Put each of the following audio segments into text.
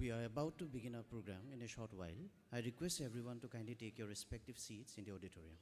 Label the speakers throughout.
Speaker 1: We are about to begin our program in a short while. I request everyone to kindly take your respective seats in the auditorium.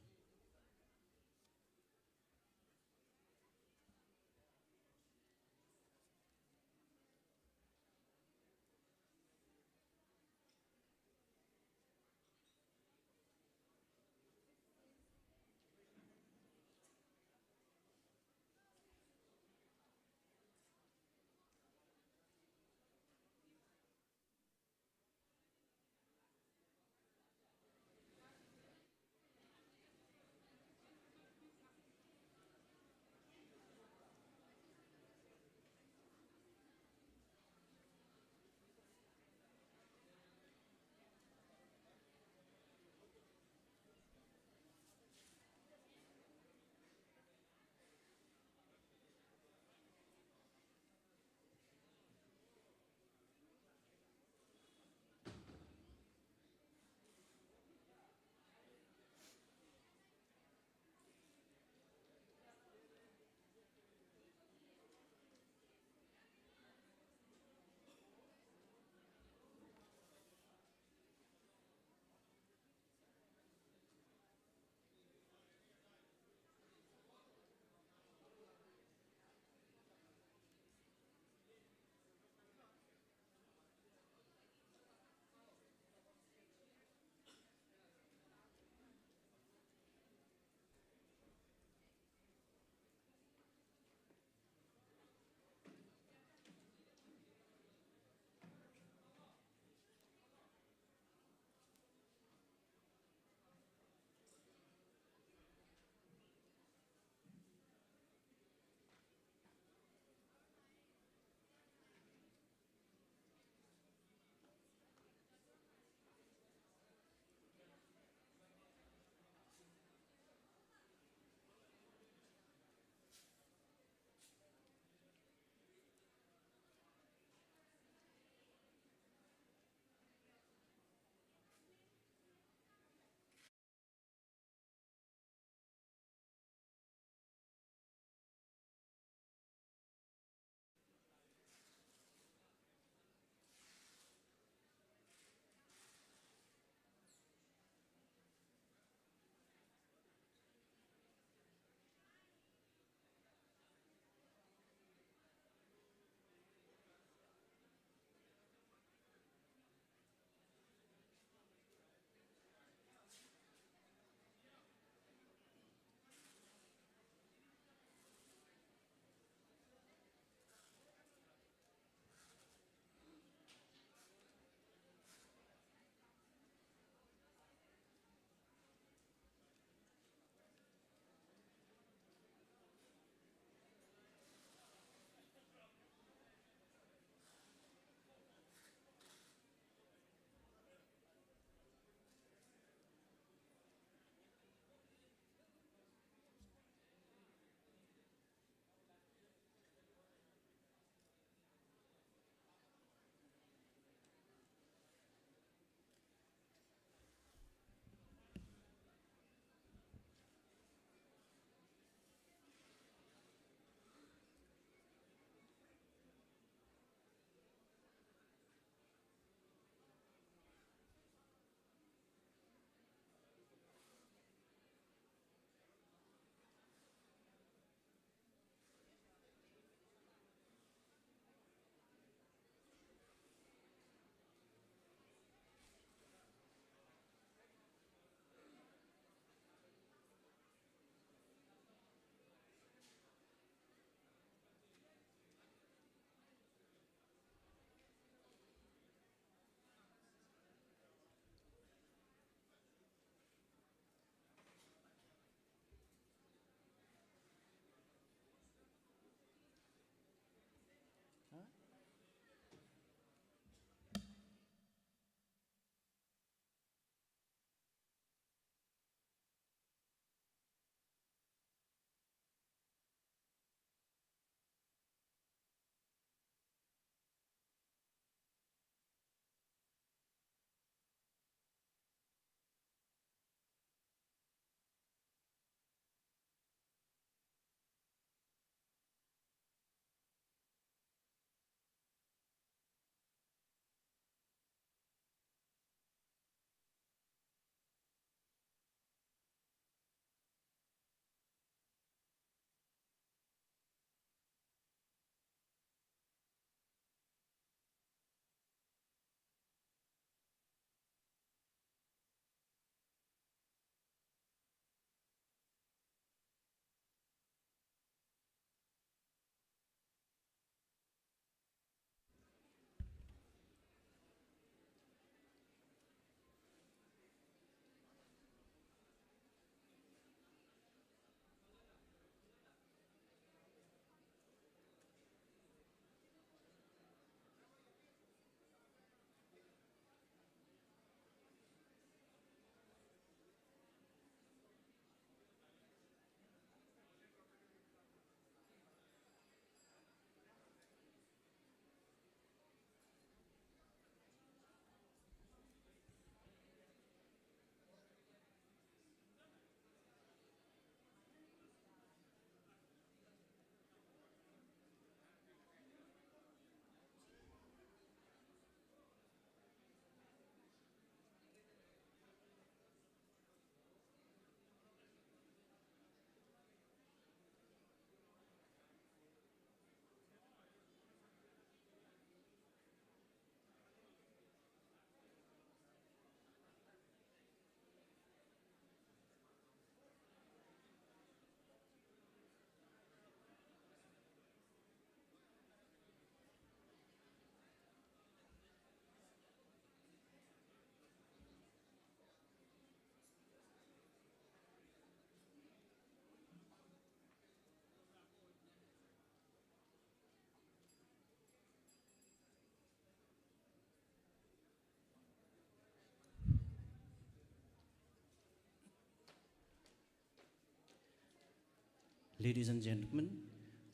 Speaker 1: Ladies and gentlemen,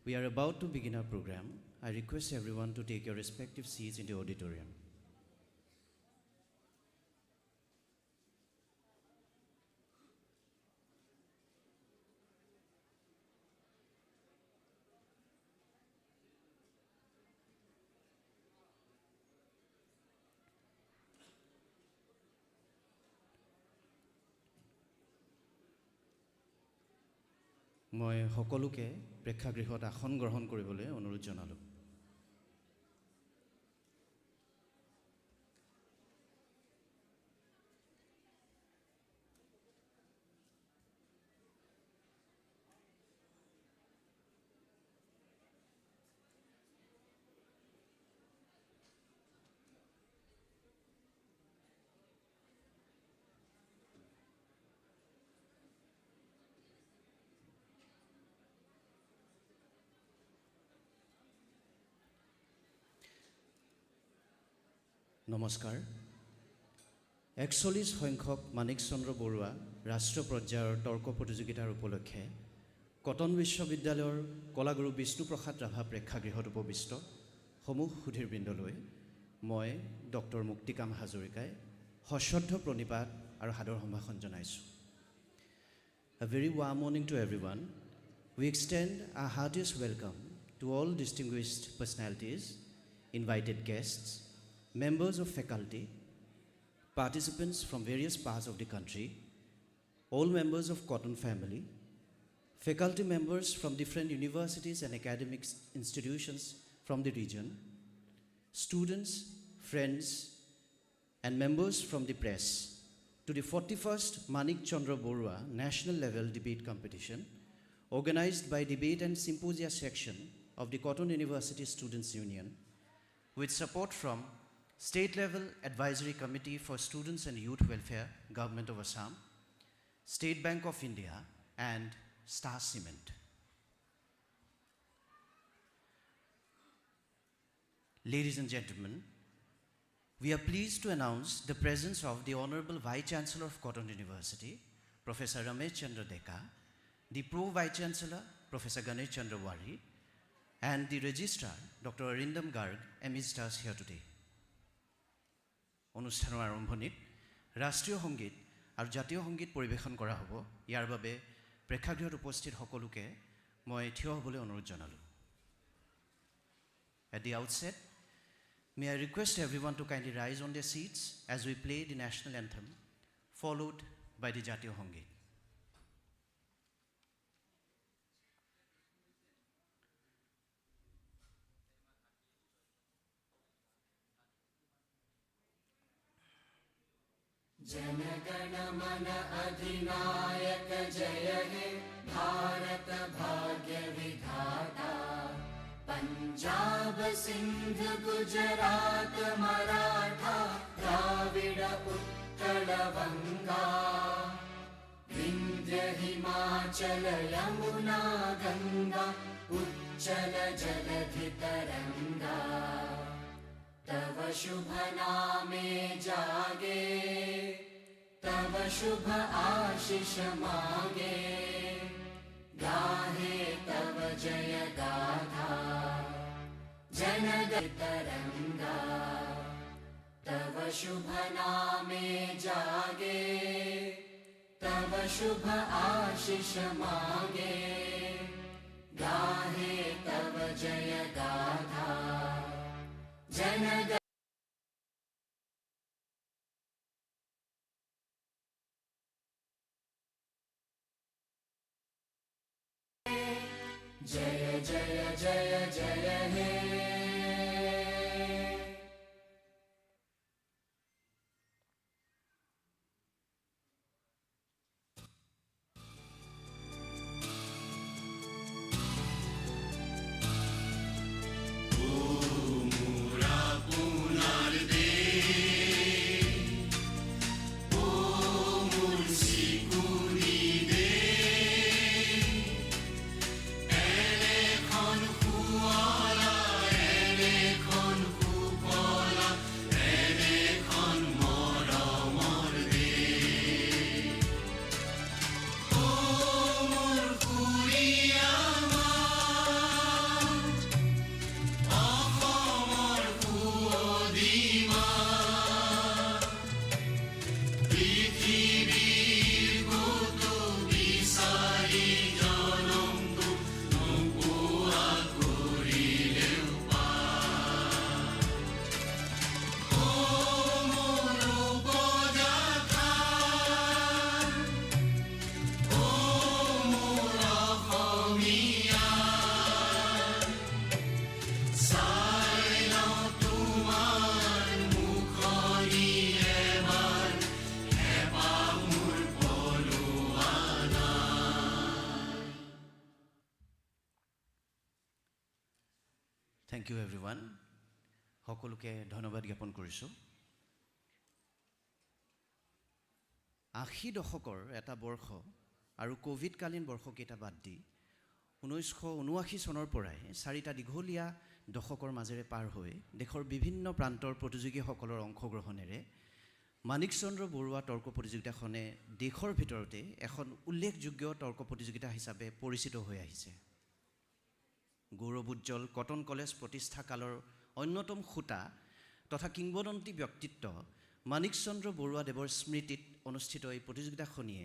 Speaker 1: we are about to begin our program. I request everyone to take your respective seats in the auditorium. মই সকলোকে প্ৰেক্ষাগৃহত আসন গ্ৰহণ কৰিবলৈ অনুৰোধ জনালোঁ। নমস্কাৰ। ৪১ সংখ্যক মানিক চন্দ্ৰ বৰুৱা ৰাষ্ট্ৰীয় পৰ্যায়ৰ তৰ্ক প্ৰতিযোগিতাৰ উপলক্ষে কটন বিশ্ববিদ্যালয়ৰ কলাগুৰু বিষ্ণুপ্ৰসাদ ৰাভা প্ৰেক্ষাগৃহত উপবিষ্ট সমূহ সুধীৰবৃন্দলৈ মই ডক্টৰ মুক্তিকাম হাজৰিকাই সশ্ৰদ্ধ প্ৰণিপাত আৰু সাদৰ সম্ভাষণ জনাইছোঁ। A very warm morning to everyone. We extend our heartiest welcome to all distinguished personalities, invited guests, members of faculty, participants from various parts of the country, all members of Cotton family, faculty members from different universities and academic institutions from the region, students, friends, and members from the press to the 41st Manik Chandra Barooah National Level Debate Competition organized by Debate and Symposia section of the Cotton University Students Union with support from State Level Advisory Committee for Students and Youth Welfare, Government of Assam, State Bank of India, and Star Cement. Ladies and gentlemen, we are pleased to announce the presence of the Honorable Vice Chancellor of Cotton University, Professor Manik Chandra Barooah, the Pro Vice Chancellor, Professor Xli Chandra Barooah, and the Registrar, Dr. Arindam Garg, amidst us here today. অনুষ্ঠানৰ আৰম্ভণিত ৰাষ্ট্ৰীয় সংগীত আৰু জাতীয় সংগীত পৰিৱেশন কৰা হ'ব। ইয়াৰ বাবে প্ৰেক্ষাগৃহত উপস্থিত সকলোকে মই থিয় হ'বলৈ অনুৰোধ জনালোঁ। At the outset, may I request everyone to kindly rise on their seats as we play the national anthem, followed by the জাতীয় সংগীত।
Speaker 2: जनगण मन अधिनायक जय हे भारत भाग्य विधाता। पंजाब सिंध गुजरात मराठा द्राविड़ उत्कल बंगा। विंध्य हिमाचल यमुना गंगा उच्चल जलधि तरंगा। तव शुभ नामे जागे तव शुभ आशीष मागे। गाहे तव जय गाथा जनगण तरंगा। तव शुभ नामे जागे तव शुभ आशीष मागे। गाहे तव जय गाथा जनगण। जय जय जय जय हे।
Speaker 3: Ele kon huala
Speaker 1: এভৰিৱান সকলোকে ধন্যবাদ জ্ঞাপন কৰিছোঁ ৮০ দশকৰ এটা বৰ্ষ আৰু কোভিডকালীন বৰ্ষকেইটা বাদ দি 1979 চনৰ পৰাই চাৰিটা দীঘলীয়া দশকৰ মাজেৰে পাৰ হৈ দেশৰ বিভিন্ন প্ৰান্তৰ প্ৰতিযোগীসকলৰ অংশগ্ৰহণেৰে মানিক চন্দ্ৰ বৰুৱা তৰ্ক প্ৰতিযোগিতাখনে দেশৰ ভিতৰতে এখন উল্লেখযোগ্য তৰ্ক প্ৰতিযোগিতা হিচাপে পৰিচিত হৈ আহিছে গৌৰৱোজ্জ্বল কটন কলেজ প্ৰতিষ্ঠা কালৰ অন্যতম খুঁটা তথা কিংবদন্তি ব্যক্তিত্ব মানিক চন্দ্ৰ বৰুৱা দেৱৰ স্মৃতিত অনুষ্ঠিত এই প্ৰতিযোগিতাখনিয়ে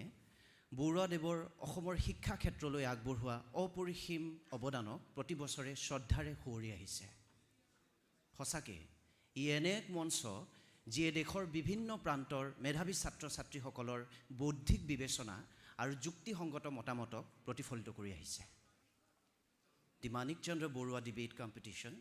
Speaker 1: বৰুৱা দেৱৰ অসমৰ শিক্ষা ক্ষেত্ৰলৈ আগবঢ়োৱা অপৰিসীম অৱদানক প্ৰতি বছৰে শ্ৰদ্ধাৰে সুঁৱৰি আহিছে সঁচাকৈ ই এনে এক মঞ্চ যিয়ে দেশৰ বিভিন্ন প্ৰান্তৰ মেধাৱী ছাত্ৰ ছাত্ৰীসকলৰ বৌদ্ধিক বিবেচনা আৰু যুক্তিসংগত মতামতক প্ৰতিফলিত কৰি আহিছে The Manik Chandra Barooah debate competition,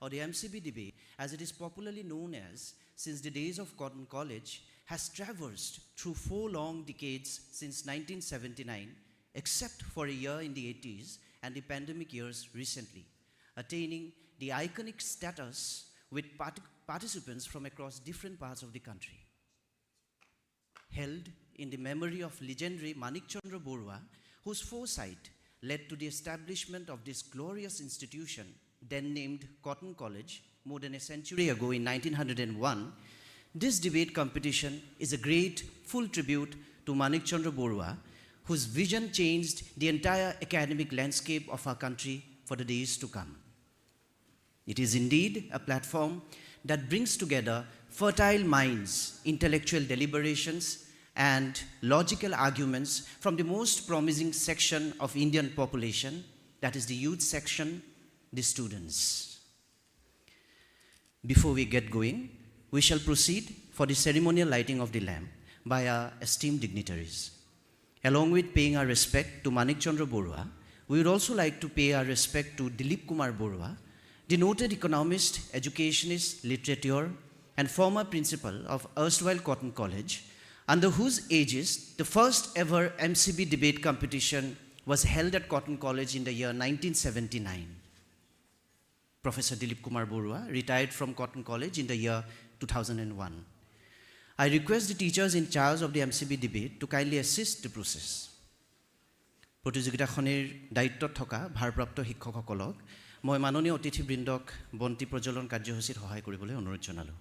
Speaker 1: or the MCB debate, as it is popularly known as since the days of Cotton College, has traversed through 4 long decades since 1979, except for a year in the 80s and the pandemic years recently, attaining the iconic status with participants from across different parts of the country. Held in the memory of legendary Manik Chandra Barooah, whose foresight led to the establishment of this glorious institution, then named Cotton College, more than a century ago in 1901, this debate competition is a great full tribute to Manik Chandra Barooah, whose vision changed the entire academic landscape of our country for the days to come. It is indeed a platform that brings together fertile minds, intellectual deliberations, and logical arguments from the most promising section of Indian population, that is the youth section, the students. Before we get going, we shall proceed for the ceremonial lighting of the lamp by our esteemed dignitaries. Along with paying our respect to Manik Chandra Barooah, we would also like to pay our respect to Dilip Kumar Barooah, the noted economist, educationist, literateur, and former principal of erstwhile Cotton College, under whose aegis the first ever MCB debate competition was held at Cotton College in the year 1979. Professor Dilip Kumar Barooah retired from Cotton College in the year 2001. I request the teachers in charge of the MCB debate to kindly assist the process. প্ৰতিযোগিতাখনিৰ দায়িত্বত থকা ভাৰপ্ৰাপ্ত শিক্ষকসকলক মই মাননীয় অতিথিবৃন্দক বন্তি প্ৰজ্বলন কাৰ্যসূচীত সহায় কৰিবলৈ অনুৰোধ জনালোঁ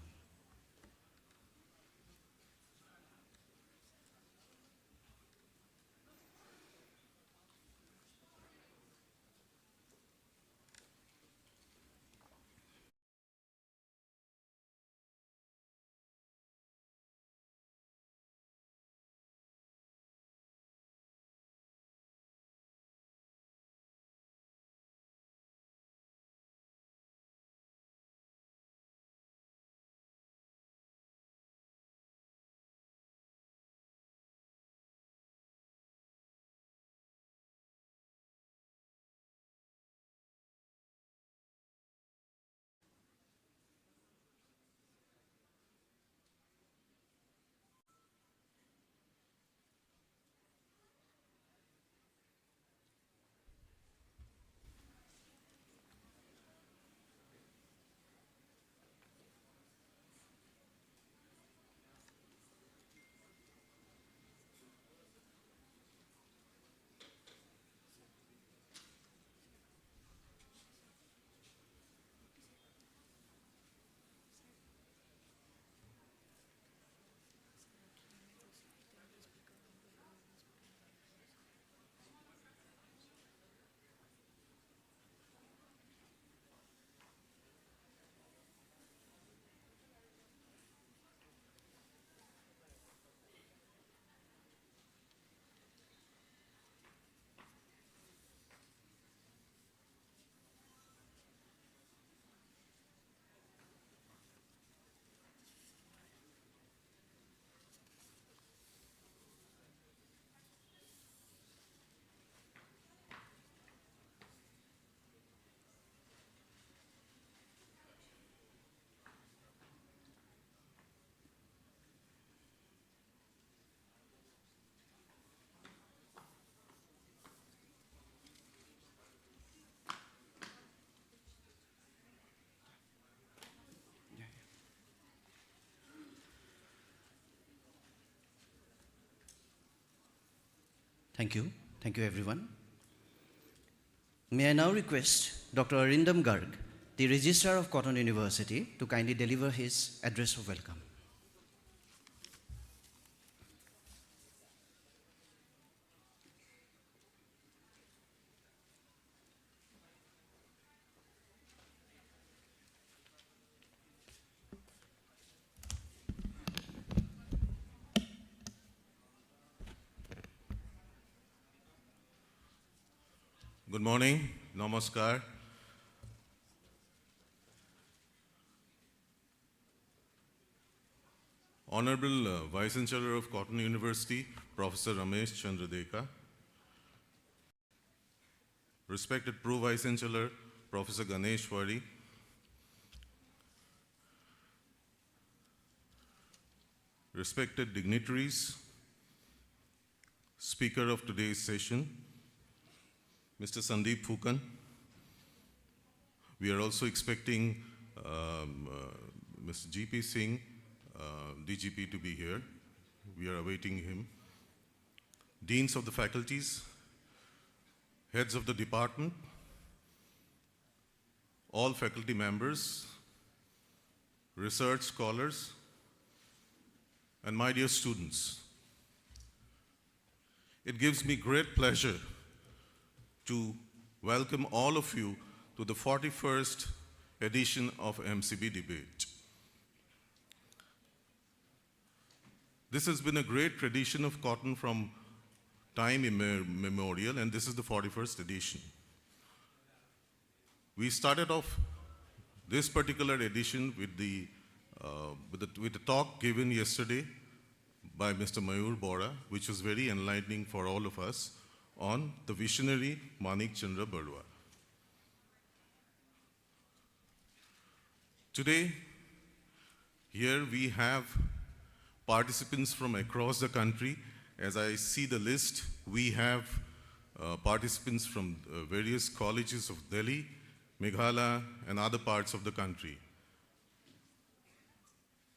Speaker 1: Thank you. Thank you, everyone. May I now request Dr. Arindam Garg, the Registrar of Cotton University, to kindly deliver his address of welcome.
Speaker 3: Good morning, namaskar. Honorable Vice Chancellor of Cotton University, Professor Manik Chandra Barooah. Respected Pro Vice Chancellor, Professor Ganesh Wari. Respected dignitaries, Speaker of today's session, Mr. Sandeep Phukan. We are also expecting Mr. G.P. Singh, DGP, to be here. We are awaiting him. Deans of the faculties, heads of the department, all faculty members, research scholars, and my dear students. It gives me great pleasure to welcome all of you to the 41st edition of MCB Debate. This has been a great tradition of cotton from time immemorial, and this is the 41st edition. We started off this particular edition with the talk given yesterday by Mr. Mayur Bora, which was very enlightening for all of us, on the visionary Manik Chandra Barooah. Today, here we have participants from across the country. As I see the list, we have participants from various colleges of Delhi, Meghalaya, and other parts of the country.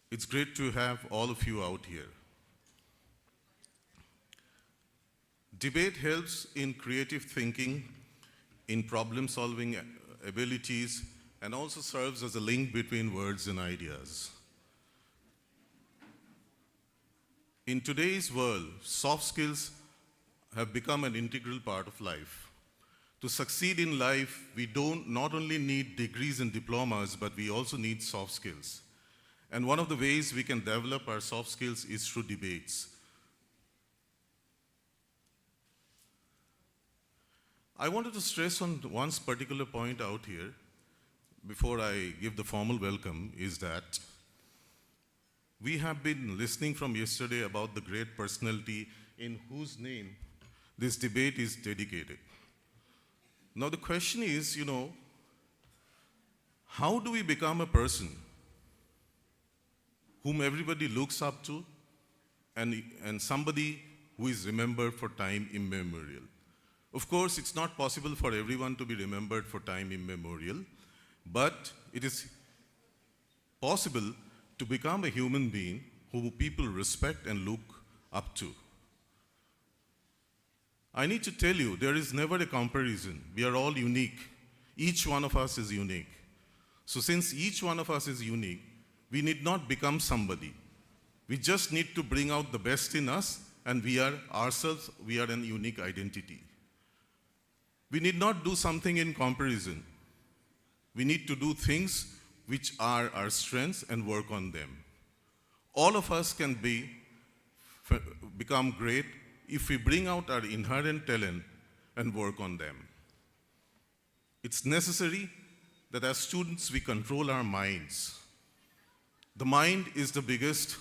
Speaker 3: It's great to have all of you out here. Debate helps in creative thinking, in problem-solving abilities, and also serves as a link between words and ideas. In today's world, soft skills have become an integral part of life. To succeed in life, we not only need degrees and diplomas, but we also need soft skills. And one of the ways we can develop our soft skills is through debates. I wanted to stress on one particular point out here before I give the formal welcome, is that we have been listening from yesterday about the great personality in whose name this debate is dedicated. Now the question is, how do we become a person whom everybody looks up to and somebody who is remembered for time immemorial? Of course, it's not possible for everyone to be remembered for time immemorial, but it is possible to become a human being whom people respect and look up to. I need to tell you, there is never a comparison. We are all unique. Each one of us is unique. So since each one of us is unique, we need not become somebody. We just need to bring out the best in us, and we are ourselves, we are a unique identity. We need not do something in comparison. We need to do things which are our strengths and work on them. All of us can become great if we bring out our inherent talent and work on them. It's necessary that as students we control our minds. The mind is the biggest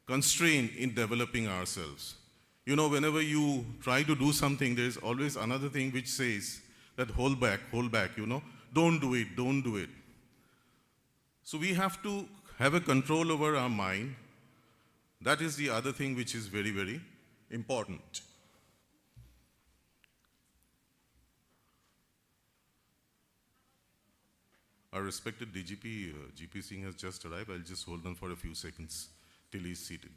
Speaker 3: constraint in developing ourselves. Whenever you try to do something, there's always another thing which says that hold back, don't do it. So we have to have a control over our mind. That is the other thing which is very, very important. Our respected DGP, G.P. Singh, has just arrived. I'll just hold on for a few seconds till he's seated.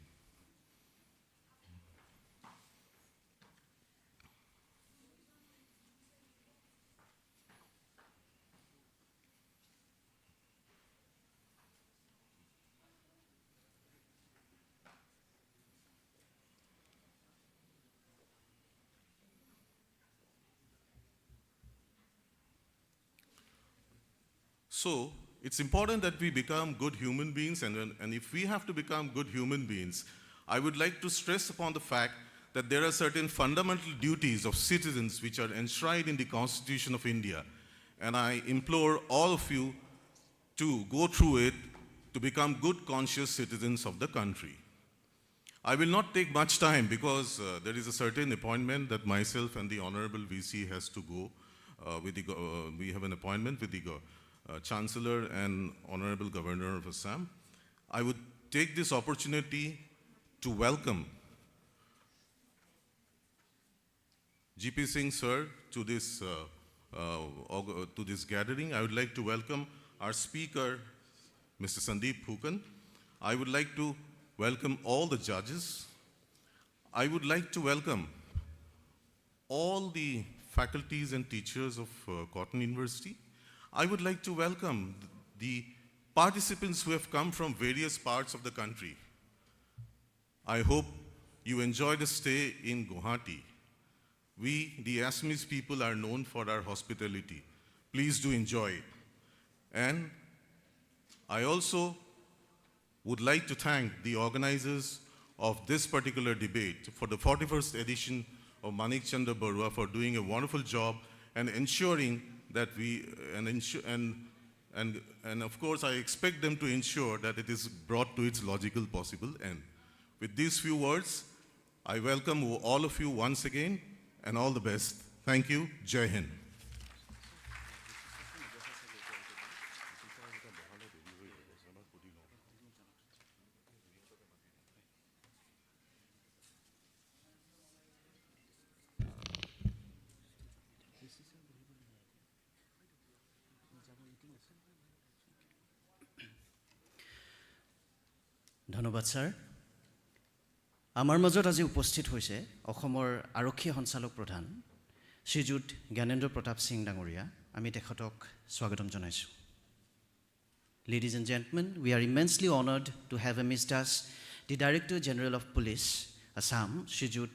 Speaker 3: So it's important that we become good human beings, and if we have to become good human beings, I would like to stress upon the fact that there are certain fundamental duties of citizens which are enshrined in the Constitution of India. And I implore all of you to go through it to become good, conscious citizens of the country. I will not take much time because there is a certain appointment that myself and the Honorable VC has to go. We have an appointment with the Chancellor and Honorable Governor of Assam. I would take this opportunity to welcome GP Singh sir to this gathering. I would like to welcome our speaker, Mr. Sandeep Phukan. I would like to welcome all the judges. I would like to welcome all the faculties and teachers of Cotton University. I would like to welcome the participants who have come from various parts of the country. I hope you enjoy the stay in Guwahati. We, the Assamese people, are known for our hospitality. Please do enjoy it. And I also would like to thank the organizers of this particular debate for the 41st edition of Manik Chandra Barooah for doing a wonderful job and ensuring that and of course I expect them to ensure that it is brought to its logical possible end. With these few words, I welcome all of you once again and all the best. Thank you. Jai Hind.
Speaker 1: ধন্যবাদ sir. আমাৰ মাজত আজি উপস্থিত হৈছে অসমৰ আৰক্ষী সঞ্চালক প্ৰধান শ্ৰীযুত জ্ঞানেন্দ্ৰ প্ৰতাপ সিং ডাঙৰীয়া। আমি তেখেতক স্বাগতম জনাইছোঁ। Ladies and gentlemen, we are immensely honored to have amidst us the Director General of Police, Assam, Shrijut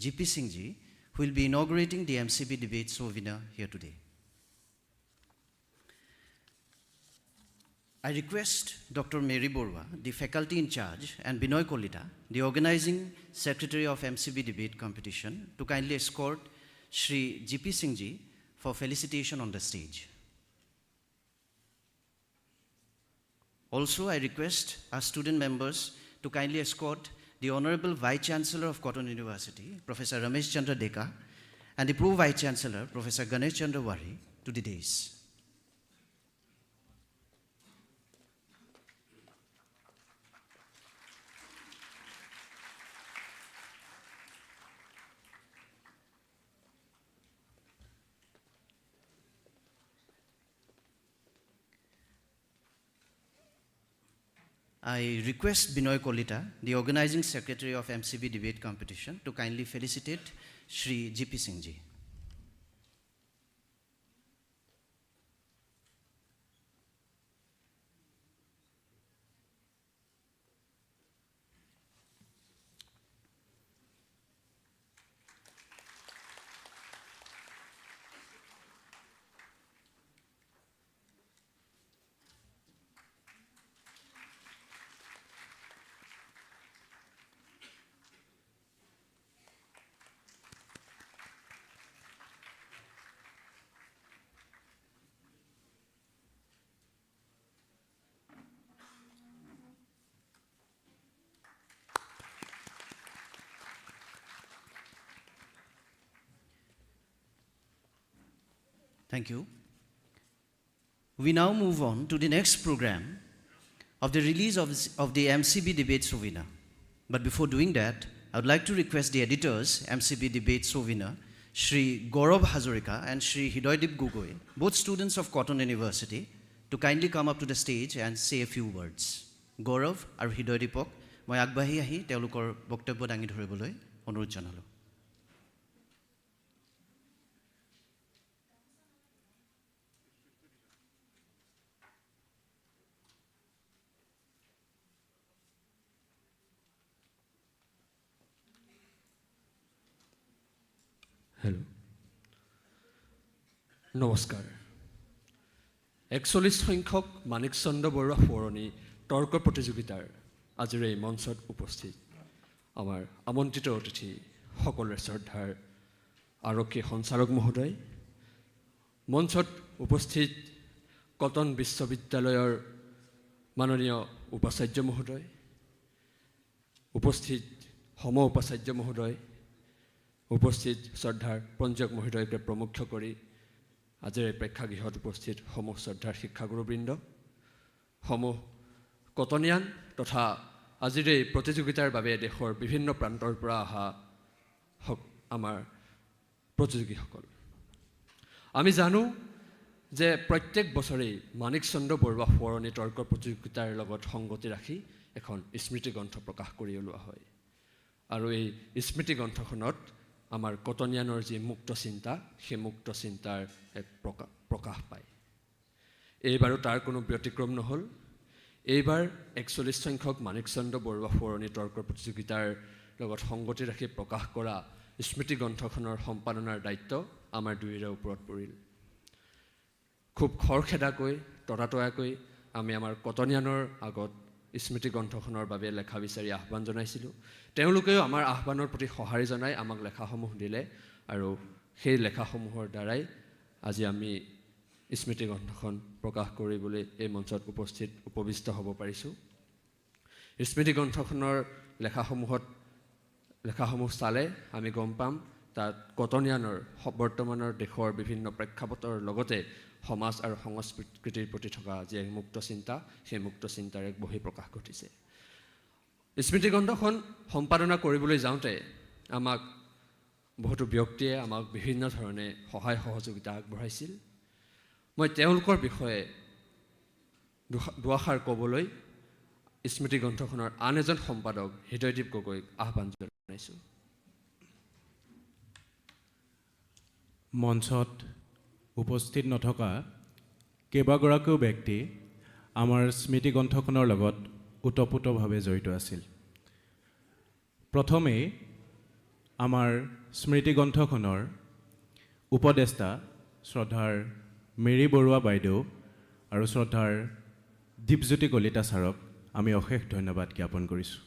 Speaker 1: GP Singh ji, who will be inaugurating the MCB debate seminar here today. I request Dr. Mary Barooah, the faculty in charge, and Binoy Kolita, the organizing secretary of MCB debate competition, to kindly escort Shri GP Singh ji for felicitation on the stage. Also, I request our student members to kindly escort the Honorable Vice Chancellor of Cotton University, Professor Manik Chandra Barooah, and the Pro Vice Chancellor, Professor Xli Chandra Wari, to the dais. I request Binoy Kolita, the organizing secretary of MCB debate competition, to kindly felicitate Shri GP Singh ji. Thank you. We now move on to the next program of the release of the MCB debate seminar. But before doing that, I would like to request the editors, MCB debate seminar, Shri Gaurav Hazarika and Shri Hidoydip Gugoi, both students of Cotton University, to kindly come up to the stage and say a few words. Gaurav and Hidoydipok, মই আগবাঢ়ি আহি তেওঁলোকৰ বক্তব্য দাঙি ধৰিবলৈ অনুৰোধ জনালোঁ।
Speaker 4: Hello. Namaskar. 41 সংখ্যক মানিক চন্দ্ৰ বৰুৱা সোঁৱৰণী তৰ্ক প্ৰতিযোগিতাৰ আজিৰ এই মঞ্চত উপস্থিত আমাৰ আমন্ত্ৰিত অতিথি সকলোৰে শ্ৰদ্ধাৰ আৰক্ষী সঞ্চালক মহোদয়, মঞ্চত উপস্থিত কটন বিশ্ববিদ্যালয়ৰ মাননীয় উপাচাৰ্য মহোদয়, উপস্থিত সম উপাচাৰ্য মহোদয়, উপস্থিত শ্ৰদ্ধাৰ পঞ্জীয়ক মহোদয়কে প্ৰমুখ্য কৰি আজিৰ এই প্ৰেক্ষাগৃহত উপস্থিত সমূহ শ্ৰদ্ধাৰ শিক্ষাগুৰুবৃন্দ, সমূহ কটনিয়ান তথা আজিৰ এই প্ৰতিযোগিতাৰ বাবে দেশৰ বিভিন্ন প্ৰান্তৰ পৰা অহা আমাৰ প্ৰতিযোগীসকল। আমি জানো যে প্ৰত্যেক বছৰেই মানিক চন্দ্ৰ বৰুৱা সোঁৱৰণী তৰ্ক প্ৰতিযোগিতাৰ লগত সংগতি ৰাখি এখন স্মৃতি গ্ৰন্থ প্ৰকাশ কৰি ওলোৱা হয় আৰু এই স্মৃতি গ্ৰন্থখনত আমাৰ কটনিয়ানৰ যি মুক্ত চিন্তা, সেই মুক্ত চিন্তাৰ এক প্ৰকাশ পায়। এইবাৰো তাৰ কোনো ব্যতিক্ৰম নহ'ল। এইবাৰ 41 সংখ্যক মানিক চন্দ্ৰ বৰুৱা সোঁৱৰণী তৰ্ক প্ৰতিযোগিতাৰ লগত সংগতি ৰাখি প্ৰকাশ কৰা স্মৃতি গ্ৰন্থখনৰ সম্পাদনাৰ দায়িত্ব আমাৰ দুয়োৰে ওপৰত পৰিল। খুব খৰখেদাকৈ ততাতয়াকৈ আমি আমাৰ কটনিয়ানৰ আগত স্মৃতি গ্ৰন্থখনৰ বাবে লেখা বিচাৰি আহ্বান জনাইছিলোঁ। তেওঁলোকেও আমাৰ আহ্বানৰ প্ৰতি সঁহাৰি জনাই আমাক লেখাসমূহ দিলে আৰু সেই লেখাসমূহৰ দ্বাৰাই আজি আমি স্মৃতি গ্ৰন্থখন প্ৰকাশ কৰিবলৈ এই মঞ্চত উপবিষ্ট হ'ব পাৰিছোঁ। স্মৃতি গ্ৰন্থখনৰ লেখাসমূহ চালে আমি গম পাম তাত কটনিয়ানৰ বৰ্তমানৰ দেশৰ বিভিন্ন প্ৰেক্ষাপটৰ লগতে সমাজ আৰু সংস্কৃতিৰ প্ৰতি থকা যি এক মুক্ত চিন্তা, সেই মুক্ত চিন্তাৰ এক বহিঃপ্ৰকাশ ঘটিছে। স্মৃতি গ্ৰন্থখন সম্পাদনা কৰিবলৈ যাওঁতে আমাক বহুতো ব্যক্তিয়ে আমাক বিভিন্ন ধৰণে সহায় সহযোগিতা আগবঢ়াইছিল। মই তেওঁলোকৰ বিষয়ে দুআষাৰ ক'বলৈ স্মৃতি গ্ৰন্থখনৰ আন এজন সম্পাদক হৃদয়দীপ গগৈক আহ্বান জনাইছোঁ।
Speaker 5: মঞ্চত উপস্থিত নথকা কেইবাগৰাকীও ব্যক্তি আমাৰ স্মৃতি গ্ৰন্থখনৰ লগত ওতপ্ৰোতভাৱে জড়িত আছিল। প্ৰথমেই আমাৰ স্মৃতি গ্ৰন্থখনৰ উপদেষ্টা শ্ৰদ্ধাৰ মেৰী বৰুৱা বাইদেউ আৰু শ্ৰদ্ধাৰ দীপজ্যোতি কলিতা ছাৰক আমি অশেষ ধন্যবাদ জ্ঞাপন কৰিছোঁ।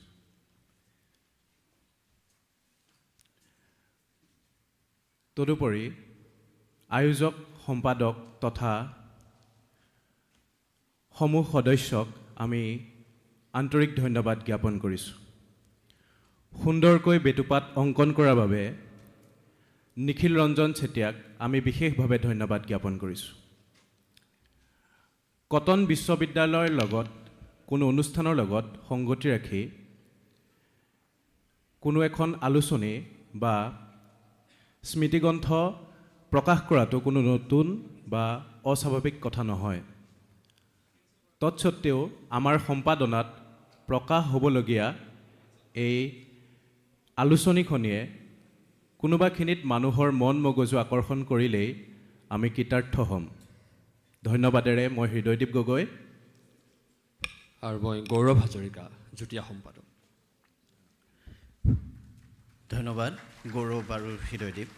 Speaker 5: তদুপৰি আয়োজক, সম্পাদক তথা সমূহ সদস্যক আমি আন্তৰিক ধন্যবাদ জ্ঞাপন কৰিছোঁ। সুন্দৰকৈ বেটুপাত অংকন কৰাৰ বাবে নিখিল ৰঞ্জন চেতিয়াক আমি বিশেষভাৱে ধন্যবাদ জ্ঞাপন কৰিছোঁ। কটন বিশ্ববিদ্যালয়ৰ লগত কোনো অনুষ্ঠানৰ লগত সংগতি ৰাখি কোনো এখন আলোচনী বা স্মৃতিগ্ৰন্থ প্ৰকাশ কৰাটো কোনো নতুন বা অস্বাভাৱিক কথা নহয়। তৎসত্ত্বেও আমাৰ সম্পাদনাত প্ৰকাশ হ'বলগীয়া এই আলোচনীখনিয়ে কোনোবাখিনিত মানুহৰ মন মগজু আকৰ্ষণ কৰিলেই আমি কৃতাৰ্থ হ'ম। ধন্যবাদেৰে মই হৃদয়দীপ গগৈ
Speaker 4: আৰু মই গৌৰৱ হাজৰিকা, যুটীয়া সম্পাদক।
Speaker 1: ধন্যবাদ গৌৰৱ আৰু হৃদয়দীপ।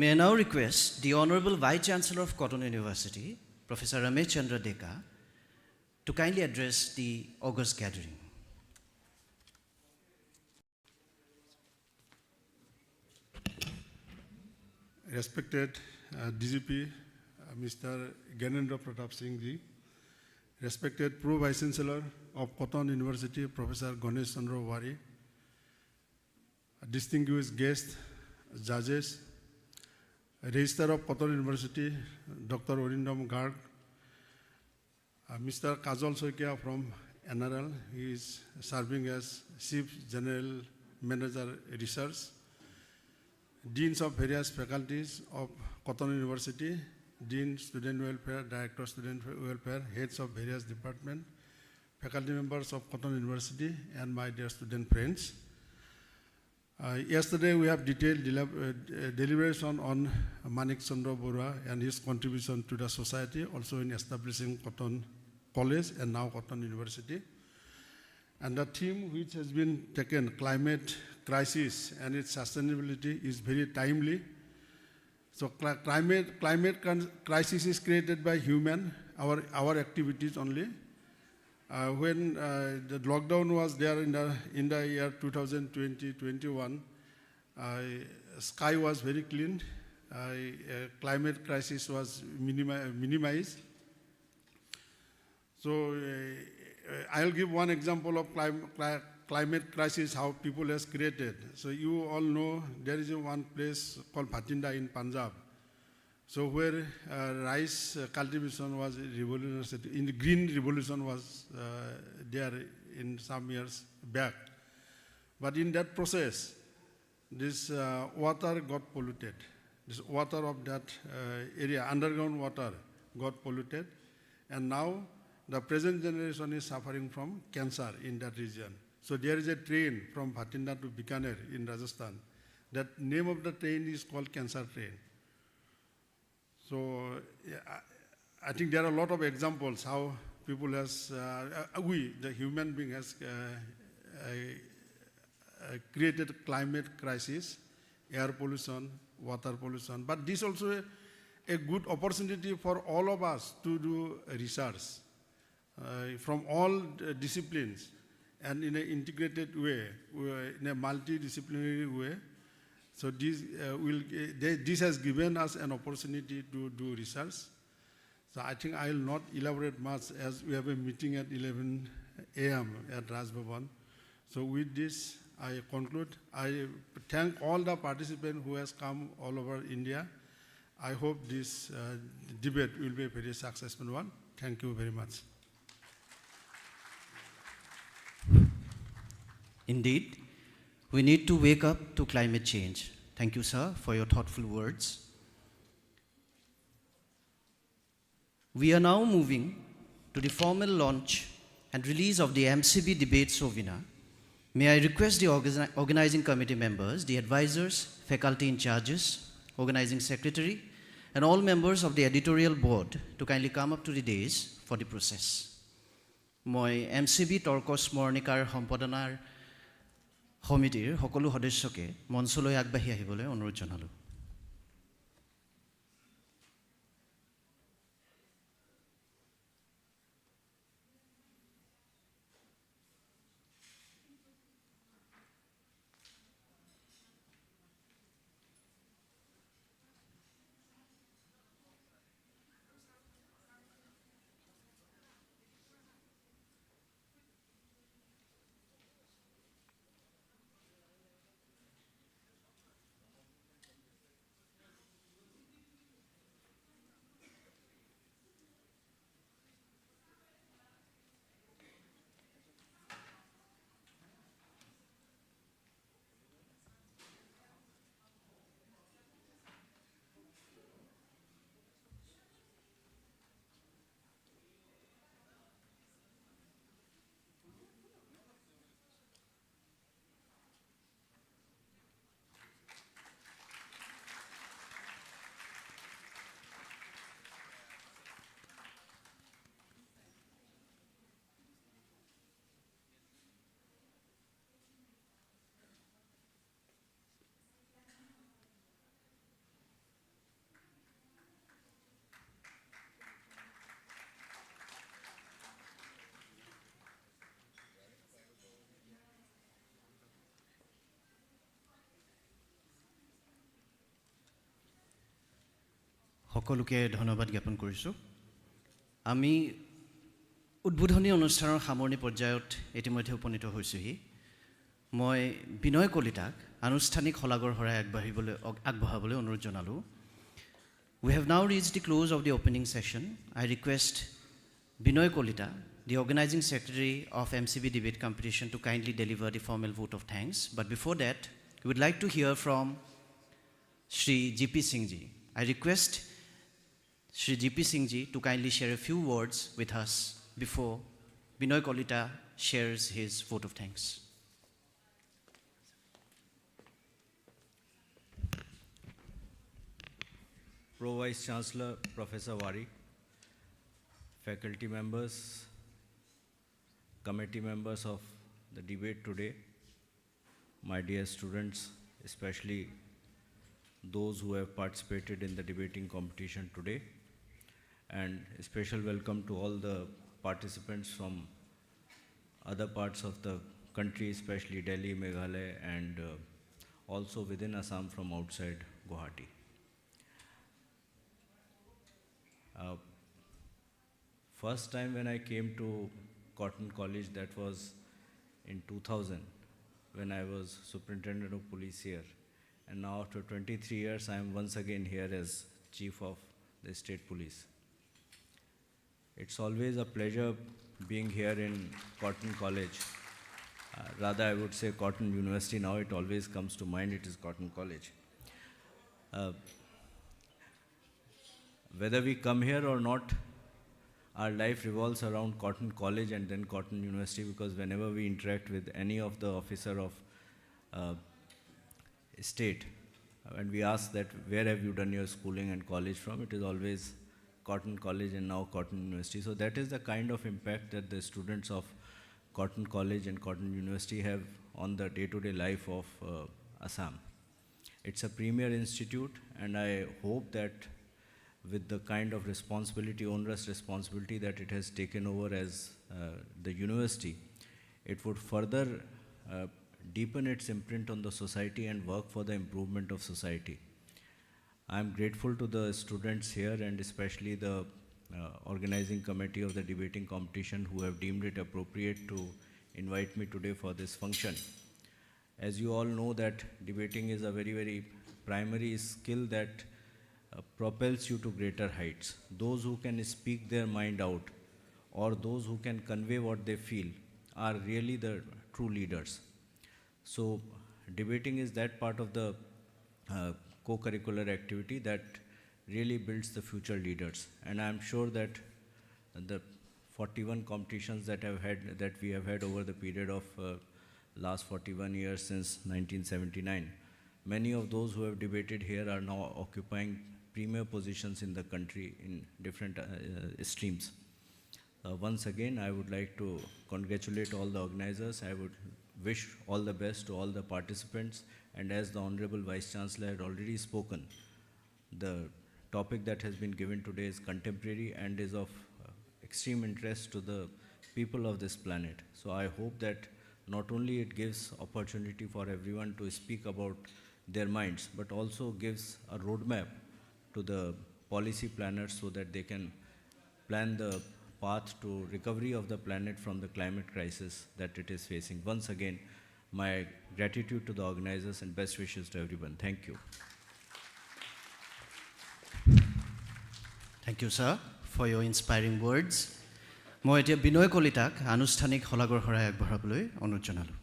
Speaker 1: May I now request the Honorable Vice Chancellor of Cotton University, Professor Manik Chandra Barooah, to kindly address the august gathering.
Speaker 6: Respected DGP, Mr. Gyanendra Pratap Singh ji, respected Pro Vice Chancellor of Cotton University, Professor Ganesh Chandra Barooah, distinguished guests, judges, Registrar of Cotton University, Dr. Orindam Garg, Mr. Kajal Soikia from NRL, he is serving as Chief General Manager Research, Deans of various faculties of Cotton University, Dean Student Welfare, Director Student Welfare, heads of various departments, faculty members of Cotton University, and my dear student friends. Yesterday we have detailed deliberation on Manik Chandra Barooah and his contribution to the society, also in establishing Cotton College and now Cotton University. And the theme which has been taken, climate crisis and its sustainability, is very timely. So crisis is created by human, our activities only. When the lockdown was there in the year 2020-21, sky was very clean. Climate crisis was minimized. So I'll give one example of climate crisis, how people has created. So you all know there is one place called Bhatinda in Punjab. So where rice cultivation was revolutionary, in the green revolution was there in some years back. But in that process, this water got polluted. This water of that area, underground water, got polluted. And now the present generation is suffering from cancer in that region. So there is a train from Bhatinda to Bikaner in Rajasthan. That name of the train is called cancer train. So I think there are a lot of examples how people has, the human being has created climate crisis, air pollution, water pollution. But this also a good opportunity for all of us to do research from all disciplines and in an integrated way, in a multidisciplinary way. So this has given us an opportunity to do research. So I think I will not elaborate much as we have a meeting at 11 a.m. at Raj Bhavan. So with this, I conclude. I thank all the participants who has come all over India. I hope this debate will be a very successful one. Thank you very much.
Speaker 1: Indeed, we need to wake up to climate change. Thank you, sir, for your thoughtful words. We are now moving to the formal launch and release of the MCB debate souvenir. May I request the organizing committee members, the advisors, faculty in charges, organizing secretary, and all members of the editorial board to kindly come up to the dais for the process. Moi MCB Torkos Mornikar Hompodanar Homitir, Hokolu Hodeshoke, Monsolo Agbahi Ahibole, Onur Jonalu. সকলোকে ধন্যবাদ জ্ঞাপন কৰিছোঁ। আমি উদ্বোধনী অনুষ্ঠানৰ সামৰণি পৰ্যায়ত ইতিমধ্যে উপনীত হৈছোঁহি। মই বিনয় কলিতাক আনুষ্ঠানিক শলাগৰ শৰাই আগবঢ়াবলৈ অনুৰোধ জনালোঁ। We have now reached the close of the opening session. I request Binoy Kolita, the organizing secretary of MCB debate competition, to kindly deliver the formal vote of thanks. But before that, we would like to hear from Shri G.P. Singh ji. I request Shri G.P. Singh ji to kindly share a few words with us before Binoy Kolita shares his vote of thanks.
Speaker 7: Pro Vice Chancellor Professor Wari, faculty members, committee members of the debate today, my dear students, especially those who have participated in the debating competition today. And a special welcome to all the participants from other parts of the country, especially Delhi, Meghalaya, and also within Assam from outside Guwahati. First time when I came to Cotton College, that was in 2000, when I was superintendent of police here. And now after 23 years, I am once again here as chief of the state police. It's always a pleasure being here in Cotton College. Rather, I would say Cotton University. Now it always comes to mind, it is Cotton College. Whether we come here or not, our life revolves around Cotton College and then Cotton University, because whenever we interact with any of the officer of state, and we ask that where have you done your schooling and college from, it is always Cotton College and now Cotton University. So that is the kind of impact that the students of Cotton College and Cotton University have on the day-to-day life of Assam. It's a premier institute, and I hope that with the kind of responsibility, onerous responsibility that it has taken over as the university, it would further deepen its imprint on the society and work for the improvement of society. I am grateful to the students here and especially the organizing committee of the debating competition who have deemed it appropriate to invite me today for this function. As you all know that debating is a very, very primary skill that propels you to greater heights. Those who can speak their mind out or those who can convey what they feel are really the true leaders. So debating is that part of the co-curricular activity that really builds the future leaders. And I'm sure that the 41 competitions that we have had over the period of last 41 years since 1979, many of those who have debated here are now occupying premier positions in the country in different streams. Once again, I would like to congratulate all the organizers. I would wish all the best to all the participants. And as the Honorable Vice Chancellor had already spoken, the topic that has been given today is contemporary and is of extreme interest to the people of this planet. So I hope that not only it gives opportunity for everyone to speak about their minds, but also gives a roadmap to the policy planners so that they can plan the path to recovery of the planet from the climate crisis that it is facing. Once again, my gratitude to the organizers and best wishes to everyone. Thank you.
Speaker 1: Thank you, sir, for your inspiring words. মই এতিয়া বিনয় কলিতাক আনুষ্ঠানিক শলাগৰ শৰাই আগবঢ়াবলৈ অনুৰোধ জনালোঁ।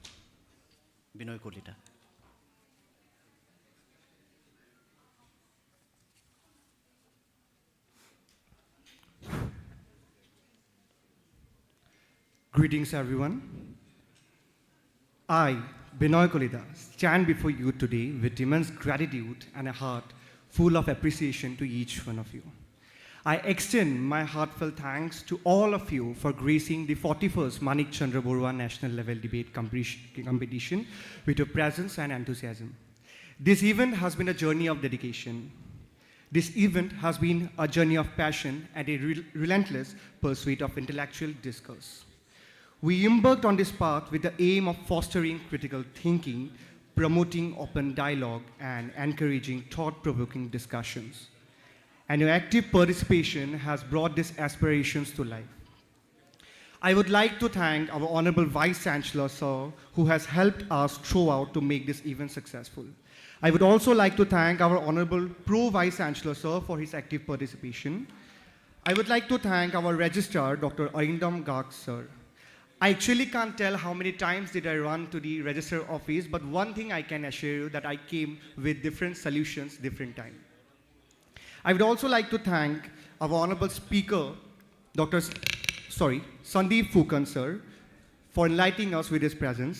Speaker 1: বিনয় Kalita.
Speaker 8: Greetings, everyone. I, Binoy Kolida, stand before you today with immense gratitude and a heart full of appreciation to each one of you. I extend my heartfelt thanks to all of you for gracing the 41st Manik Chandra Barooah National Level Debate Competition with your presence and enthusiasm. This event has been a journey of dedication. This event has been a journey of passion and a relentless pursuit of intellectual discourse. We embarked on this path with the aim of fostering critical thinking, promoting open dialogue, and encouraging thought-provoking discussions. And your active participation has brought these aspirations to life. I would like to thank our Honorable Vice Chancellor, sir, who has helped us throughout to make this event successful. I would also like to thank our Honorable Pro Vice Chancellor, sir, for his active participation. I would like to thank our Registrar, Dr. Arindam Garg, sir. I actually can't tell how many times did I run to the Registrar office, but one thing I can assure you that I came with different solutions, different time. I would also like to thank our Honorable Speaker, Sandeep Phukan, sir, for enlightening us with his presence.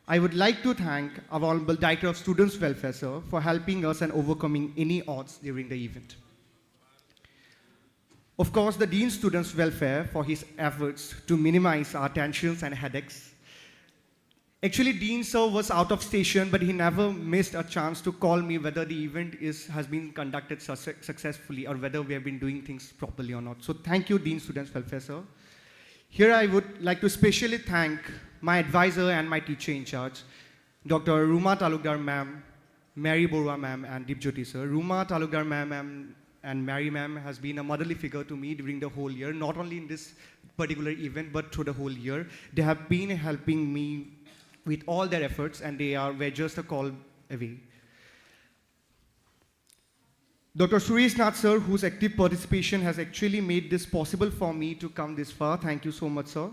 Speaker 8: I would like to thank our Honorable Director of Students' Welfare, sir, for helping us and overcoming any odds during the event. Of course, the Dean Students' Welfare for his efforts to minimize our tensions and headaches. Actually, Dean Sir was out of station, but he never missed a chance to call me whether the event has been conducted successfully or whether we have been doing things properly or not. So thank you, Dean Students Welfare Sir. Here I would like to specially thank my advisor and my teacher in charge, Dr. Ruma Talukdar ma'am, Mary Barooah ma'am, and Dipjyoti sir. Ruma Talukdar ma'am and Mary ma'am has been a motherly figure to me during the whole year, not only in this particular event, but through the whole year. They have been helping me with all their efforts, and were just a call away. Dr. Suresh Nath sir, whose active participation has actually made this possible for me to come this far. Thank you so much, sir.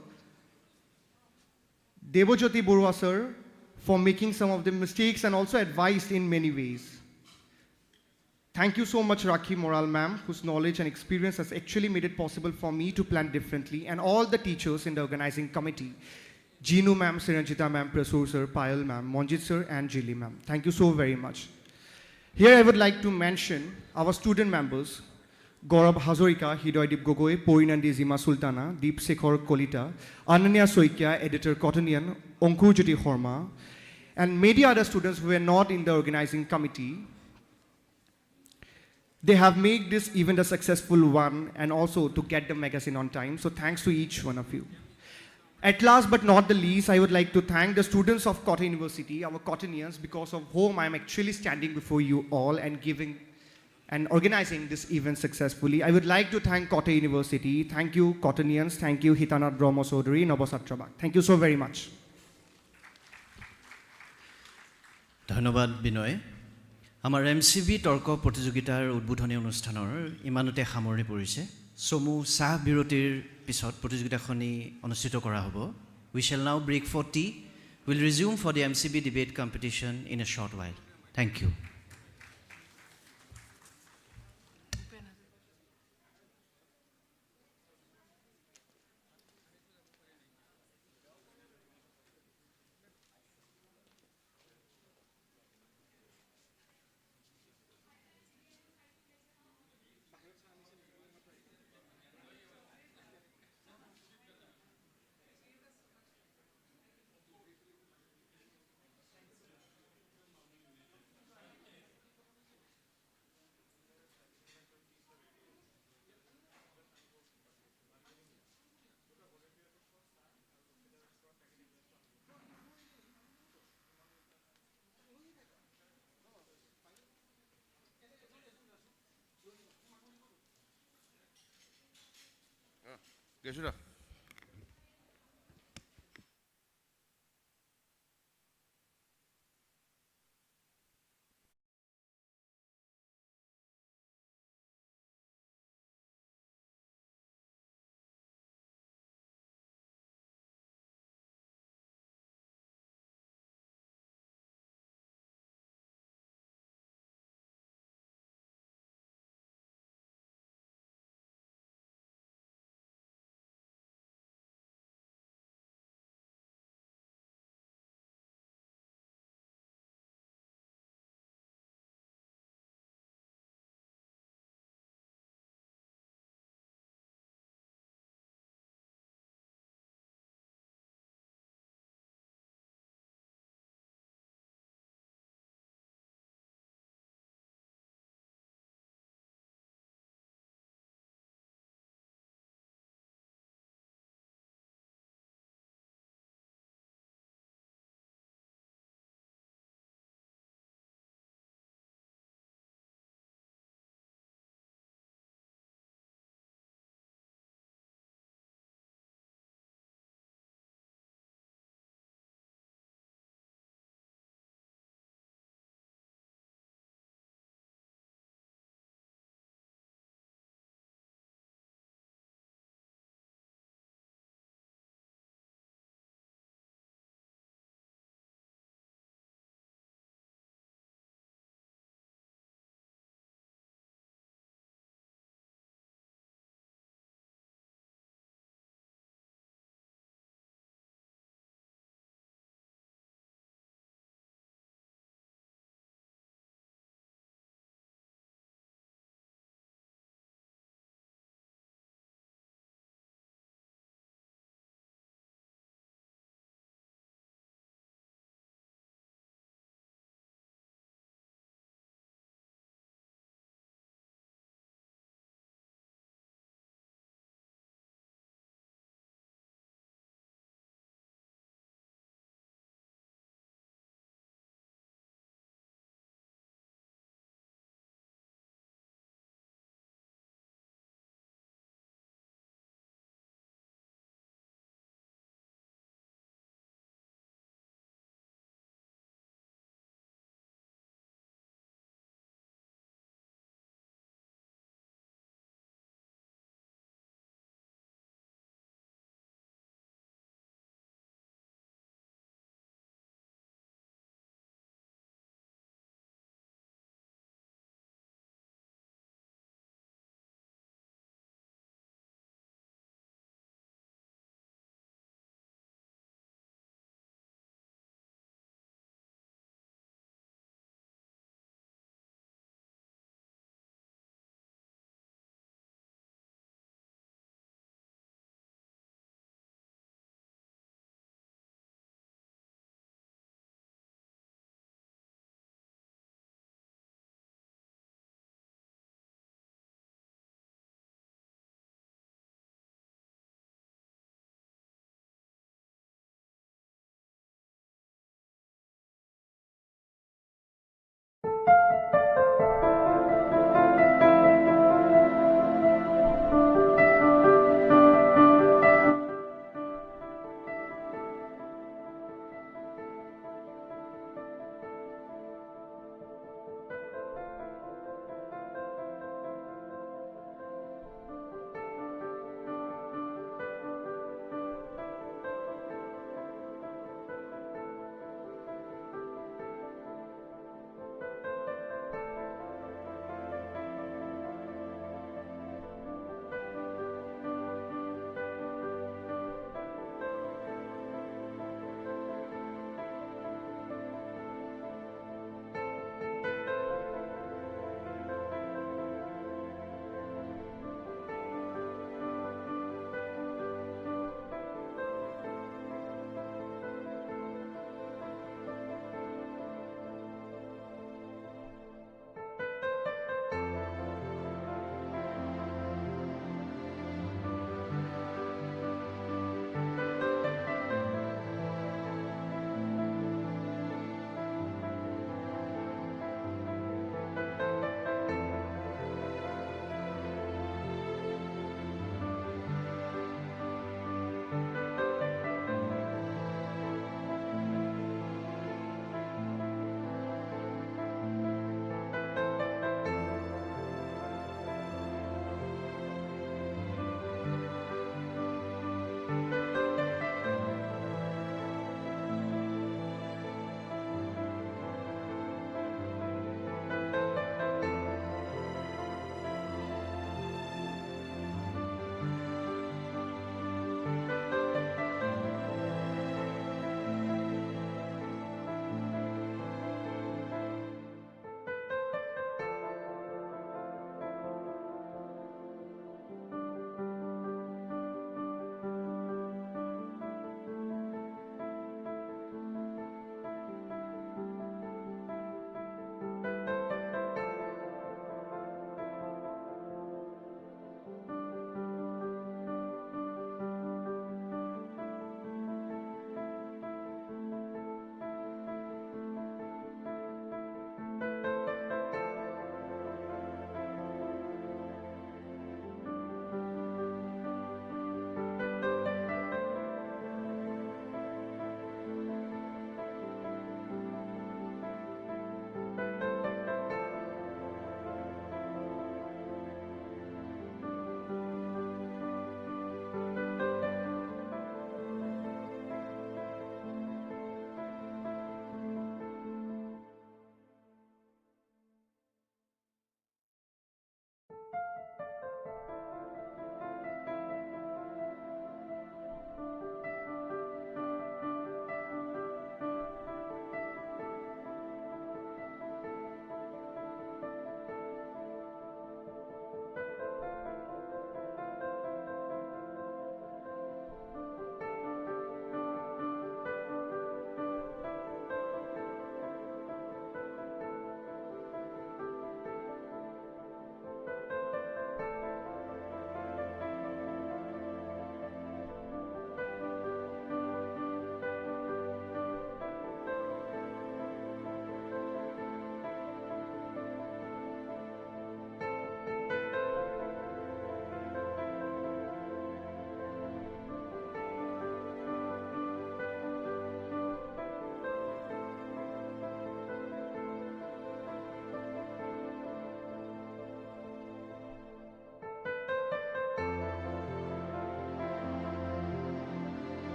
Speaker 8: Debojyoti Barooah sir, for making some of the mistakes and also advised in many ways. Thank you so much, Rakhi Moral ma'am, whose knowledge and experience has actually made it possible for me to plan differently, and all the teachers in the organizing committee. Jinu ma'am, Siranjita ma'am, Prasur sir, Payal ma'am, Monjit sir, and Jili ma'am. Thank you so very much. Here I would like to mention our student members, Gaurav Hazorika, Hidoydip Gogoi, Porinandi Zima Sultana, Deep Sekhor Kolita, Ananya Soikia, Editor Cottonian, Onkur Jyoti Horma, and many other students who were not in the organizing committee. They have made this event a successful one and also to get the magazine on time. So thanks to each one of you. At last but not the least, I would like to thank the students of Kotta University, our Cottonians, because of whom I am actually standing before you all and giving and organizing this event successfully. I would like to thank Kotta University. Thank you, Cottonians. Thank you, Hitanath Brahma Sodari, Nabasatra. Thank you so very much.
Speaker 1: ধন্যবাদ বিনয়। আমাৰ MCB তৰ্ক প্ৰতিযোগিতাৰ উদ্বোধনী অনুষ্ঠানৰ ইমানতে সামৰণি পৰিছে। চমু চাহ বিৰতিৰ পিছত প্ৰতিযোগিতাখনি অনুষ্ঠিত কৰা হ'ব। We shall now break for tea. We'll resume for the MCB debate competition in a short while. Thank you.
Speaker 3: Geshura.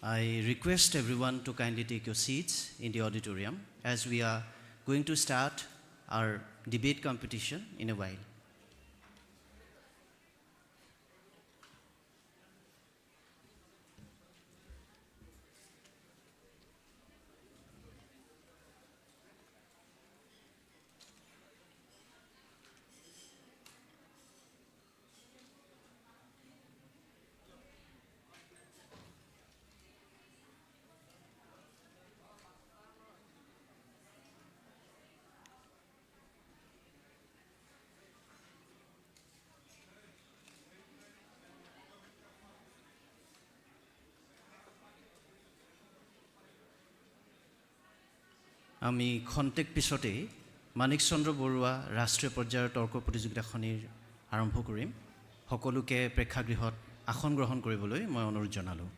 Speaker 1: I request everyone to kindly take your seats in the auditorium as we are going to start our debate competition in a while. আমি খন্তেক পিছতেই মানিক চন্দ্ৰ বৰুৱা ৰাষ্ট্ৰীয় পৰ্যায়ৰ তৰ্ক প্ৰতিযোগিতাখনিৰ আৰম্ভ কৰিম। সকলোকে প্ৰেক্ষাগৃহত আসন গ্ৰহণ কৰিবলৈ মই অনুৰোধ জনালোঁ।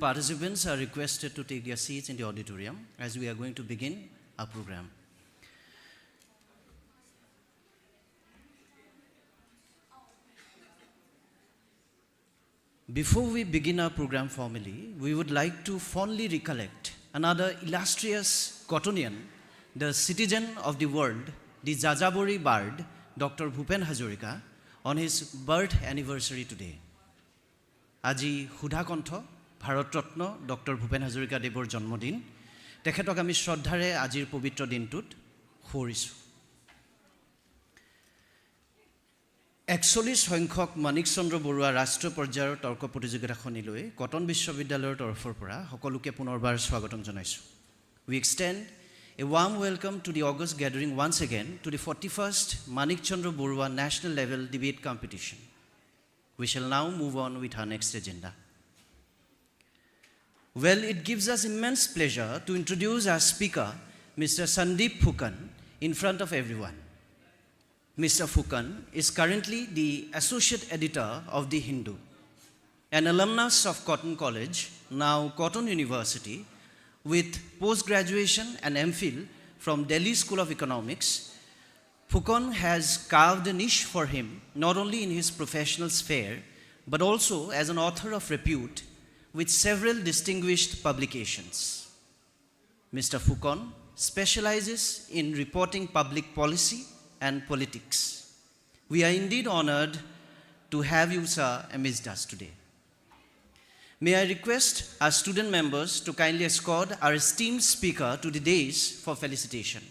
Speaker 1: participants are requested to take their seats in the auditorium as we are going to begin our program. Before we begin our program formally, we would like to fondly recollect another illustrious Cottonian, the citizen of the world, the Jajabori Bard, Dr. Bhupen Hazarika, on his birth anniversary today. আজি সুধাকণ্ঠ Bharat Ratna doctor Bhupen Hazarika দেৱৰ জন্মদিন তেখেতক আমি শ্ৰদ্ধাৰে আজিৰ পবিত্ৰ দিনটোত সোঁৱৰিছোঁ 41 সংখ্যক মানিক চন্দ্ৰ বৰুৱা ৰাষ্ট্ৰীয় পৰ্যায়ৰ তৰ্ক প্ৰতিযোগিতাখনিলৈ কটন বিশ্ববিদ্যালয়ৰ তৰফৰ পৰা সকলোকে পুনৰবাৰ স্বাগতম জনাইছোঁ We extend a warm welcome to the August gathering once again to the 41st Manik Chandra Barooah National Level Debate Competition. We shall now move on with our next agenda. Well, it gives us immense pleasure to introduce our speaker, Mr. Sandeep Phukan, in front of everyone. Mr. Phukan is currently the associate editor of The Hindu, an alumnus of Cotton College, now Cotton University, with post-graduation and MPhil from Delhi School of Economics. Phukan has carved a niche for him not only in his professional sphere but also as an author of repute with several distinguished publications. Mr. Phukan specializes in reporting public policy and politics. We are indeed honored to have you, sir, amidst us today. May I request our student members to kindly escort our esteemed speaker to the dais for felicitation.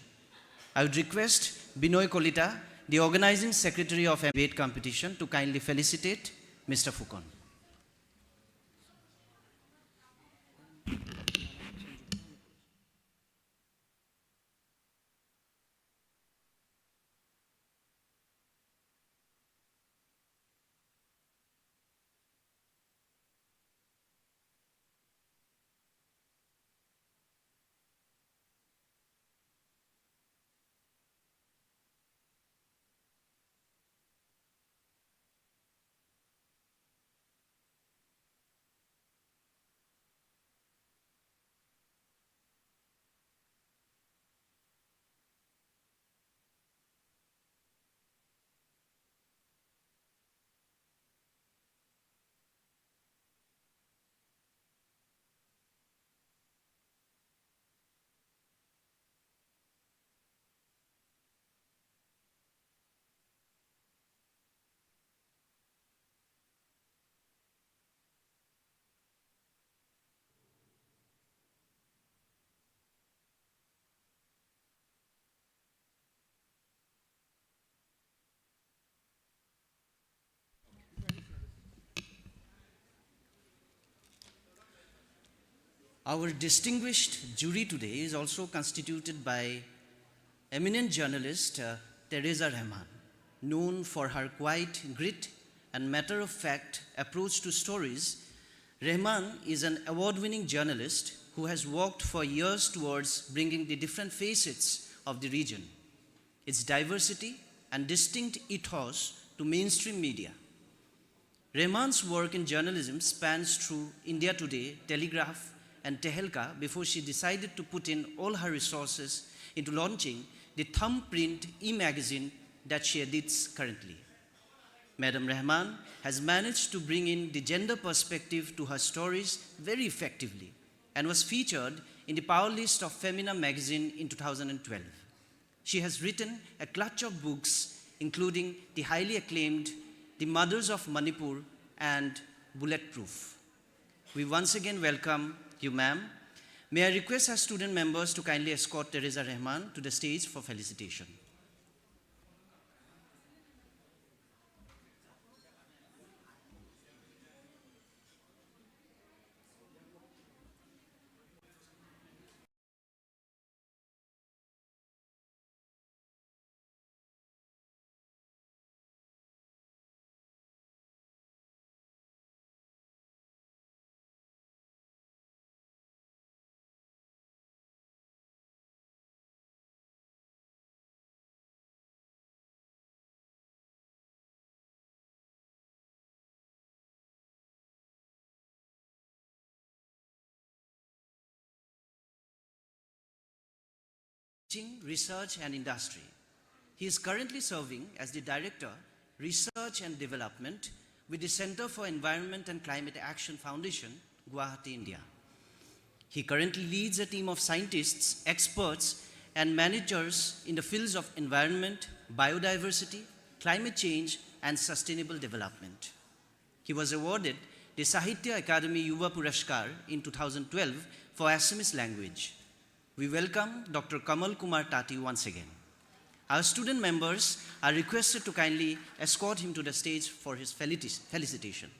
Speaker 1: I would request Binoy Kolita, the organizing secretary of a debate competition, to kindly felicitate Mr. Phukan. Our distinguished jury today is also constituted by eminent journalist Teresa Rahman, known for her quiet grit and matter-of-fact approach to stories. Rahman is an award-winning journalist who has worked for years towards bringing the different facets of the region, its diversity and distinct ethos to mainstream media. Rahman's work in journalism spans through India Today, Telegraph, and Tehelka before she decided to put in all her resources into launching the thumbprint e-magazine that she edits currently. Madam Rahman has managed to bring in the gender perspective to her stories very effectively and was featured in the Power List of Femina magazine in 2012. She has written a clutch of books, including the highly acclaimed The Mothers of Manipur and Bulletproof. We once again welcome you, ma'am. May I request our student members to kindly escort Teresa Rahman to the stage for felicitation. teaching, research, and industry. He is currently serving as the Director, Research and Development with the Center for Environment and Climate Action Foundation, Guwahati, India. He currently leads a team of scientists, experts, and managers in the fields of environment, biodiversity, climate change, and sustainable development. He was awarded the Sahitya Akademi Yuva Purashkar in 2012 for Assamese language. We welcome Dr. Kamal Kumar Tati once again. Our student members are requested to kindly escort him to the stage for his felicitation.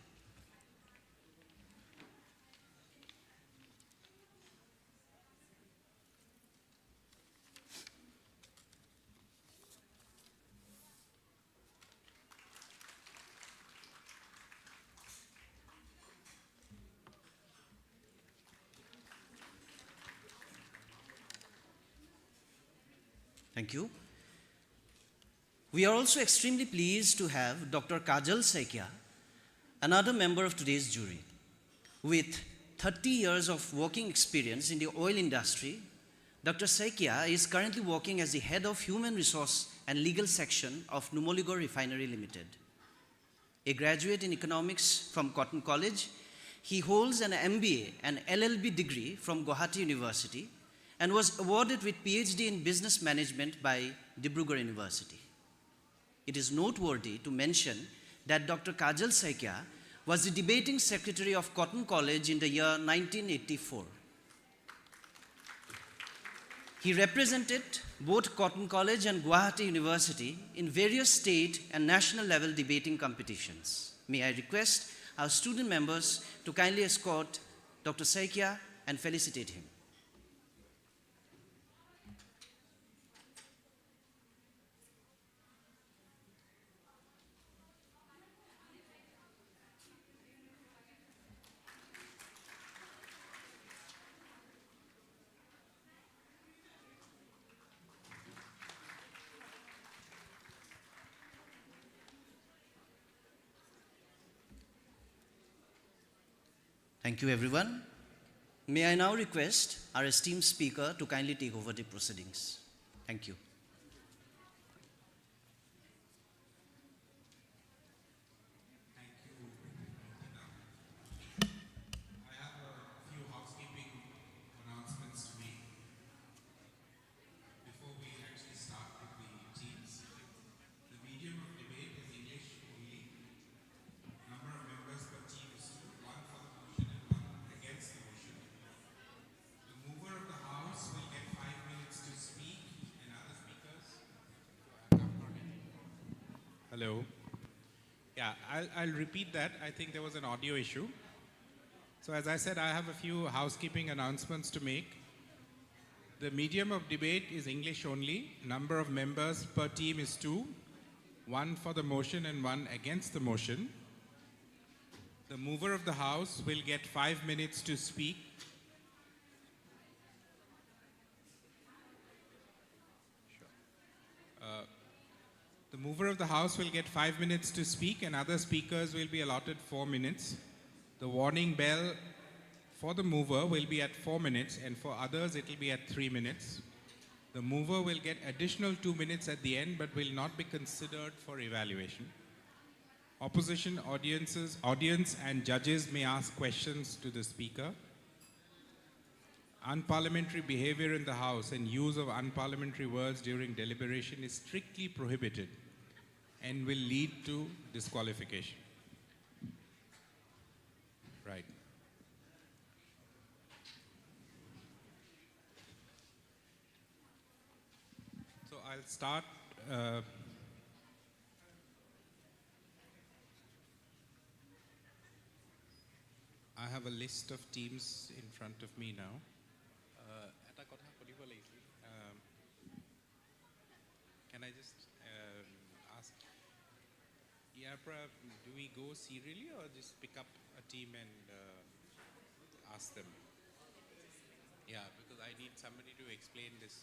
Speaker 1: Thank you. We are also extremely pleased to have Dr. Kajal Saikia, another member of today's jury. With 30 years of working experience in the oil industry, Dr. Saikia is currently working as the head of Human Resource and Legal Section of Numoligarh Refinery Limited. A graduate in economics from Cotton College, he holds an MBA and LLB degree from Guwahati University and was awarded with PhD in Business Management by Dibrugarh University. It is noteworthy to mention that Dr. Kajal Saikia was the debating secretary of Cotton College in the year 1984. He represented both Cotton College and Guwahati University in various state and national level debating competitions. May I request our student members to kindly escort Dr. Saikia and felicitate him. Thank you, everyone. May I now request our esteemed speaker to kindly take over the proceedings. Thank you.
Speaker 9: I have a few housekeeping announcements to make before we actually start with the teams. The medium of debate is English only. Number of members per team is 2, 1 for the motion and 1 against the motion. The mover of the house will get 5 minutes to speak and other speakers. Hello. Yeah, I'll repeat that. I think there was an audio issue. So as I said, I have a few housekeeping announcements to make. The medium of debate is English only. Number of members per team is 2, 1 for the motion and 1 against the motion. The mover of the house will get 5 minutes to speak. The mover of the house will get 5 minutes to speak and other speakers will be allotted 4 minutes. The warning bell for the mover will be at 4 minutes and for others it will be at 3 minutes. The mover will get additional 2 minutes at the end but will not be considered for evaluation. Opposition audience and judges may ask questions to the speaker. Unparliamentary behavior in the House and use of unparliamentary words during deliberation is strictly prohibited and will lead to disqualification. Right. So I'll start. I have a list of teams in front of me now. এটা কথা সুধিব লাগিছিল. Can I just ask, do we go serially or just pick up a team and ask them? Yeah, because I need somebody to explain this.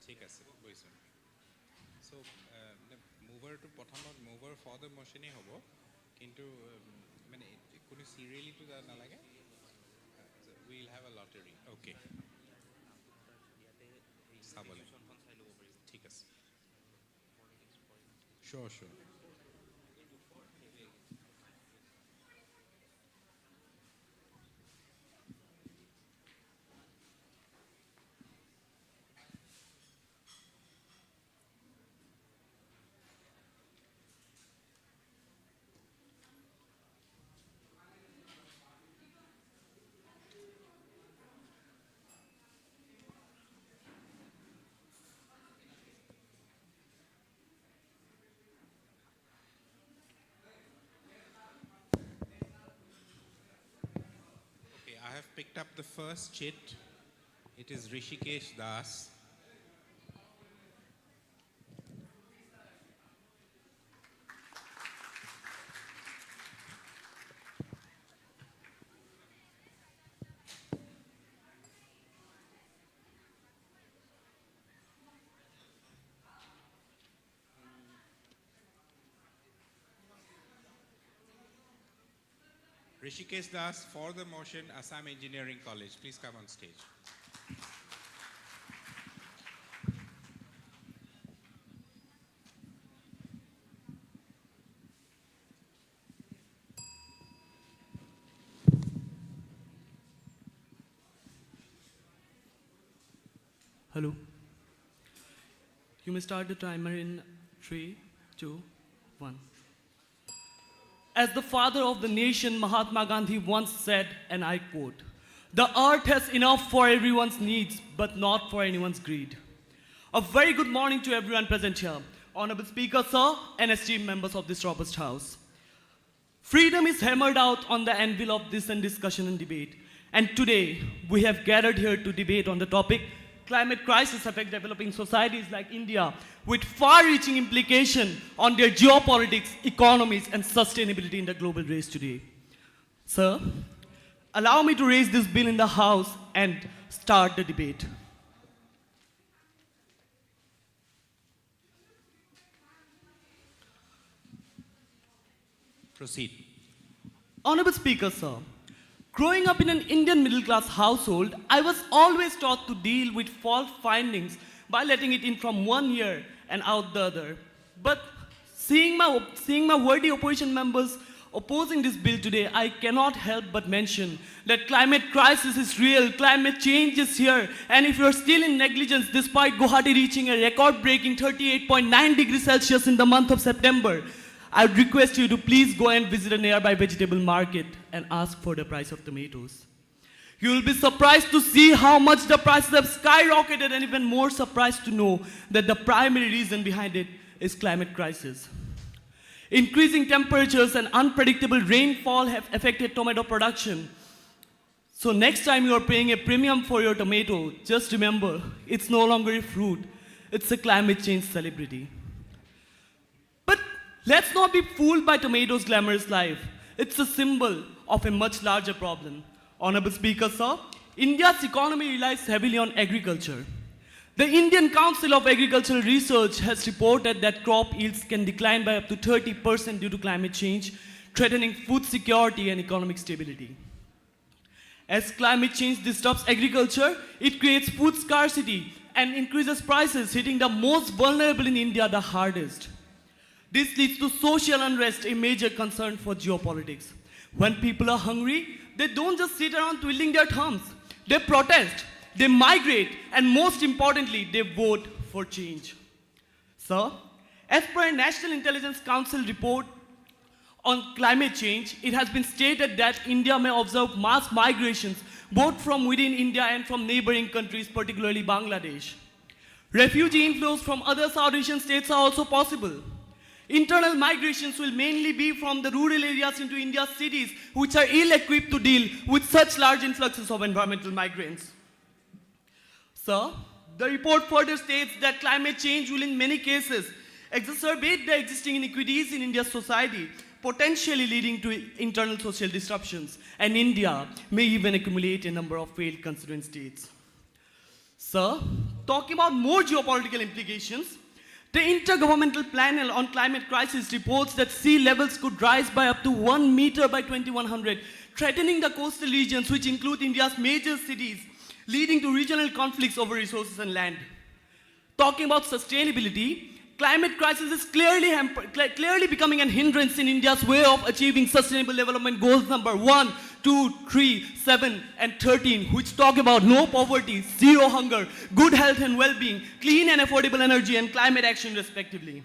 Speaker 9: ঠিক আছে বুঝছো. So, the mover to Pothamot mover for the motion hobo into কোনো serially to নালাগে? So we'll have a lottery. Okay. চাবলে। ঠিক আছে। Sure, sure. Okay, I have picked up the first chit. It is Rishikesh Das. Rishikesh Das for the motion, Assam Engineering College. Please come on stage.
Speaker 10: Hello. You may start the timer in 3, 2, 1. As the father of the nation, Mahatma Gandhi once said, and I quote, "The earth has enough for everyone's needs, but not for anyone's greed." A very good morning to everyone present here. Honorable Speaker, sir, and esteemed members of this robust house. Freedom is hammered out on the anvil of this discussion and debate. And today, we have gathered here to debate on the topic, climate crisis affect developing societies like India with far-reaching implication on their geopolitics, economies, and sustainability in the global race today. Sir, allow me to raise this bill in the House and start the debate.
Speaker 9: Proceed.
Speaker 10: Honorable Speaker, sir, growing up in an Indian middle-class household, I was always taught to deal with fault findings by letting it in from one ear and out the other. But seeing my worthy opposition members opposing this bill today, I cannot help but mention that climate crisis is real, climate change is here, and if you're still in negligence despite Guwahati reaching a record-breaking 38.9 degrees Celsius in the month of September, I would request you to please go and visit a nearby vegetable market and ask for the price of tomatoes. You will be surprised to see how much the prices have skyrocketed, and even more surprised to know that the primary reason behind it is climate crisis. Increasing temperatures and unpredictable rainfall have affected tomato production. So next time you are paying a premium for your tomato, just remember, it's no longer a fruit, it's a climate change celebrity. But let's not be fooled by tomatoes' glamorous life. It's a symbol of a much larger problem. Honorable Speaker, sir, India's economy relies heavily on agriculture. The Indian Council of Agricultural Research has reported that crop yields can decline by up to 30% due to climate change, threatening food security and economic stability. As climate change disrupts agriculture, it creates food scarcity and increases prices, hitting the most vulnerable in India the hardest. This leads to social unrest, a major concern for geopolitics. When people are hungry, they don't just sit around twiddling their thumbs. They protest, they migrate, and most importantly, they vote for change. Sir, as per a National Intelligence Council report on climate change, it has been stated that India may observe mass migrations both from within India and from neighboring countries, particularly Bangladesh. Refugee inflows from other South Asian states are also possible. Internal migrations will mainly be from the rural areas into India's cities, which are ill-equipped to deal with such large influxes of environmental migrants. Sir, the report further states that climate change will in many cases exacerbate the existing inequities in India's society, potentially leading to internal social disruptions, and India may even accumulate a number of failed constituent states. Sir, talking about more geopolitical implications, The Intergovernmental Panel on Climate Crisis reports that sea levels could rise by up to 1 meter by 2100, threatening the coastal regions, which include India's major cities, leading to regional conflicts over resources and land. Talking about sustainability, climate crisis is clearly becoming an hindrance in India's way of achieving sustainable development goals number 1, 2, 3, 7, and 13, which talk about no poverty, zero hunger, good health and well-being, clean and affordable energy, and climate action, respectively.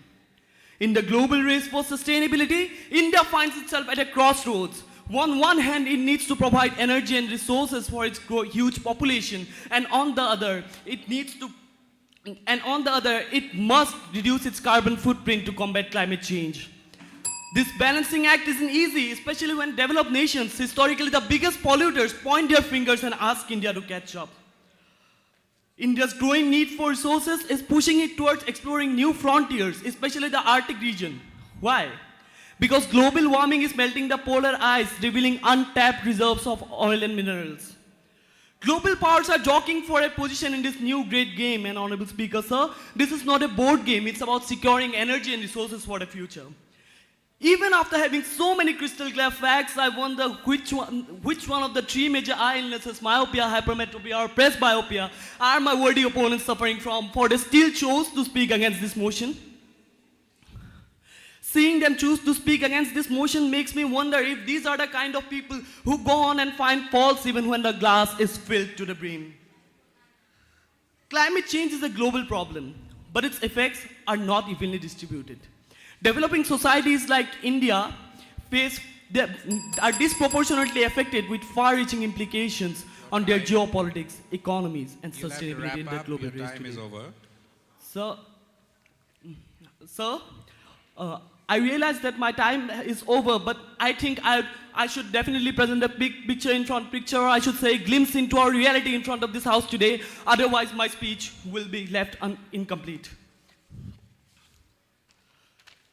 Speaker 10: In the global race for sustainability, India finds itself at a crossroads. On one hand, it needs to provide energy and resources for its huge population, and on the other, it must reduce its carbon footprint to combat climate change. This balancing act isn't easy, especially when developed nations, historically the biggest polluters, point their fingers and ask India to catch up. India's growing need for resources is pushing it towards exploring new frontiers, especially the Arctic region. Why? Because global warming is melting the polar ice, revealing untapped reserves of oil and minerals. Global powers are jockeying for a position in this new great game, and Honorable Speaker, sir, this is not a board game, it's about securing energy and resources for the future. Even after having so many crystal clear facts, I wonder which one of the three major eye illnesses, myopia, hypermetropia, or presbyopia, are my worthy opponents suffering from, for they still chose to speak against this motion. Seeing them choose to speak against this motion makes me wonder if these are the kind of people who go on and find faults even when the glass is filled to the brim. Climate change is a global problem, but its effects are not evenly distributed. Developing societies like India are disproportionately affected with far-reaching implications on their geopolitics, economies, and sustainability in the global race today.
Speaker 9: Time is over.
Speaker 10: Sir, I realize that my time is over, but I think I should definitely present a big picture, or I should say glimpse into our reality in front of this house today. Otherwise, my speech will be left incomplete.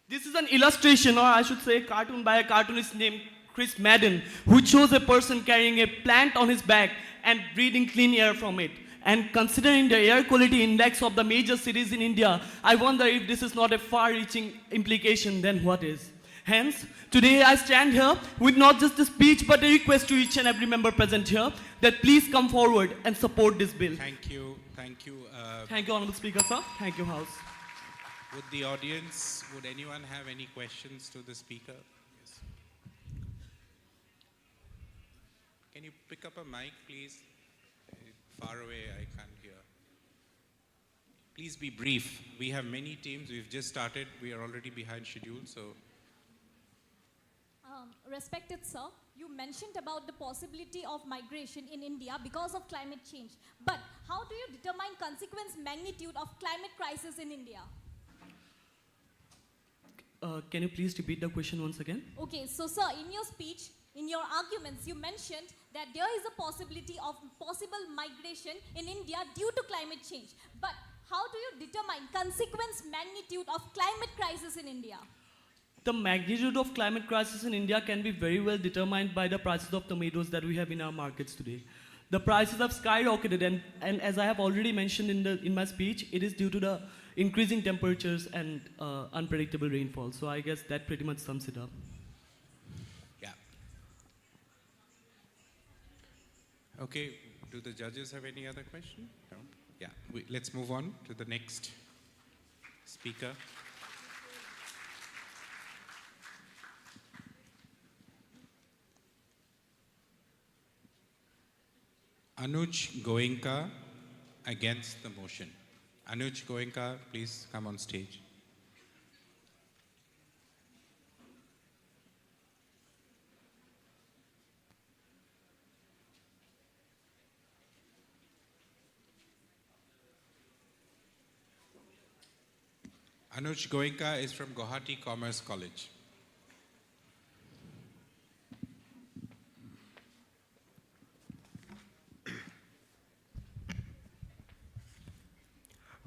Speaker 10: This is an illustration, or I should say cartoon, by a cartoonist named Chris Madden, who shows a person carrying a plant on his back and breathing clean air from it. And considering the air quality index of the major cities in India, I wonder if this is not a far-reaching implication, then what is? Hence, today I stand here with not just a speech, but a request to each and every member present here that please come forward and support this bill.
Speaker 9: Thank you. Thank you.
Speaker 10: Thank you, Honorable Speaker, sir. Thank you, House.
Speaker 9: Would the audience, would anyone have any questions to the speaker? Yes. Can you pick up a mic, please? Far away, I can't hear. Please be brief. We have many teams. We've just started. We are already behind schedule, so.
Speaker 11: Respected sir, you mentioned about the possibility of migration in India because of climate change. But how do you determine consequence magnitude of climate crisis in India?
Speaker 10: Can you please repeat the question once again?
Speaker 11: Okay, so sir, in your speech, in your arguments, you mentioned that there is a possibility of possible migration in India due to climate change. But how do you determine consequence magnitude of climate crisis in India?
Speaker 10: The magnitude of climate crisis in India can be very well determined by the prices of tomatoes that we have in our markets today. The prices have skyrocketed, and as I have already mentioned in my speech, it is due to the increasing temperatures and unpredictable rainfall. So I guess that pretty much sums it up.
Speaker 9: Yeah. Okay, do the judges have any other question? No? Yeah, let's move on to the next speaker. Anuj Goenka against the motion. Anuj Goenka, please come on stage. Anuj Goenka is from Guwahati Commerce College.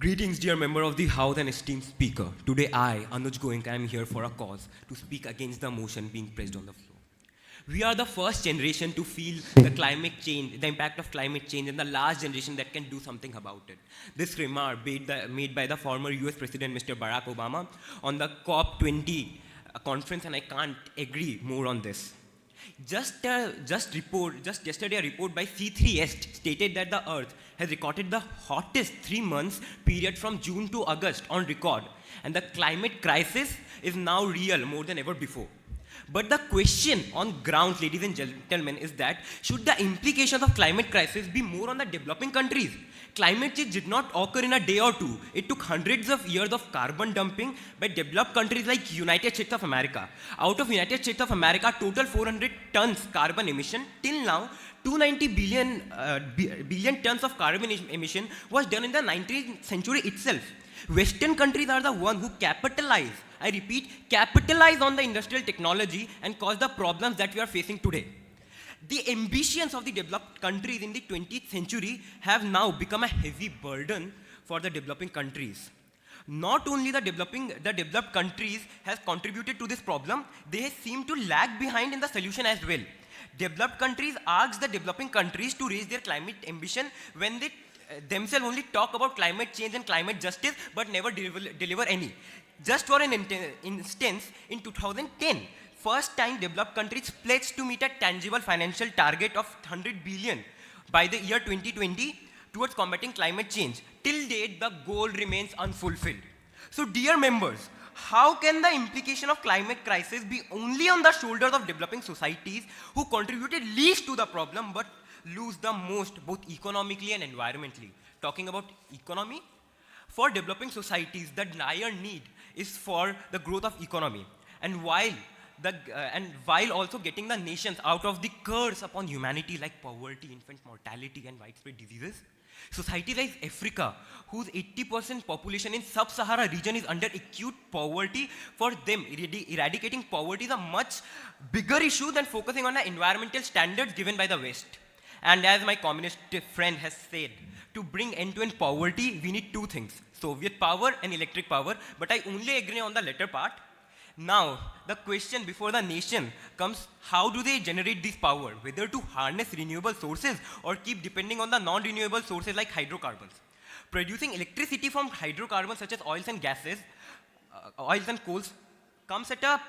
Speaker 12: Greetings, dear member of the House and esteemed speaker. Today I, Anuj Goenka, am here for a cause to speak against the motion being placed on the floor. We are the first generation to feel the climate change, the impact of climate change, and the last generation that can do something about it. This remark made by the former US President Mr. Barack Obama on the COP20 conference, and I can't agree more on this. Just yesterday, a report by C3S stated that the Earth has recorded the hottest 3 months period from June to August on record, and the climate crisis is now real more than ever before. But the question on ground, ladies and gentlemen, is that should the implications of climate crisis be more on the developing countries? Climate change did not occur in a day or two. It took hundreds of years of carbon dumping by developed countries like United States of America. Out of United States of America, total 400 tons carbon emission, till now, 290 billion tons of carbon emission was done in the 19th century itself. Western countries are the ones who capitalize, I repeat, capitalize on the industrial technology and cause the problems that we are facing today. The ambitions of the developed countries in the 20th century have now become a heavy burden for the developing countries. Not only the developed countries has contributed to this problem, they seem to lag behind in the solution as well. Developed countries ask the developing countries to raise their climate ambition when they themselves only talk about climate change and climate justice but never deliver any. Just for an instance, in 2010, first time developed countries pledged to meet a tangible financial target of 100 billion by the year 2020 towards combating climate change. Till date, the goal remains unfulfilled. So dear members, how can the implication of climate crisis be only on the shoulders of developing societies who contributed least to the problem but lose the most both economically and environmentally? Talking about economy, for developing societies, the dire need is for the growth of economy. And while also getting the nations out of the curse upon humanity like poverty, infant mortality, and widespread diseases, societies like Africa, whose 80% population in sub-Sahara region is under acute poverty, for them, eradicating poverty is a much bigger issue than focusing on the environmental standards given by the West. And as my communist friend has said, to bring end-to-end poverty, we need two things, Soviet power and electric power, but I only agree on the latter part. Now, the question before the nation comes, how do they generate this power? Whether to harness renewable sources or keep depending on the non-renewable sources like hydrocarbons. Producing electricity from hydrocarbons such as oils and gases, oils and coals, comes at a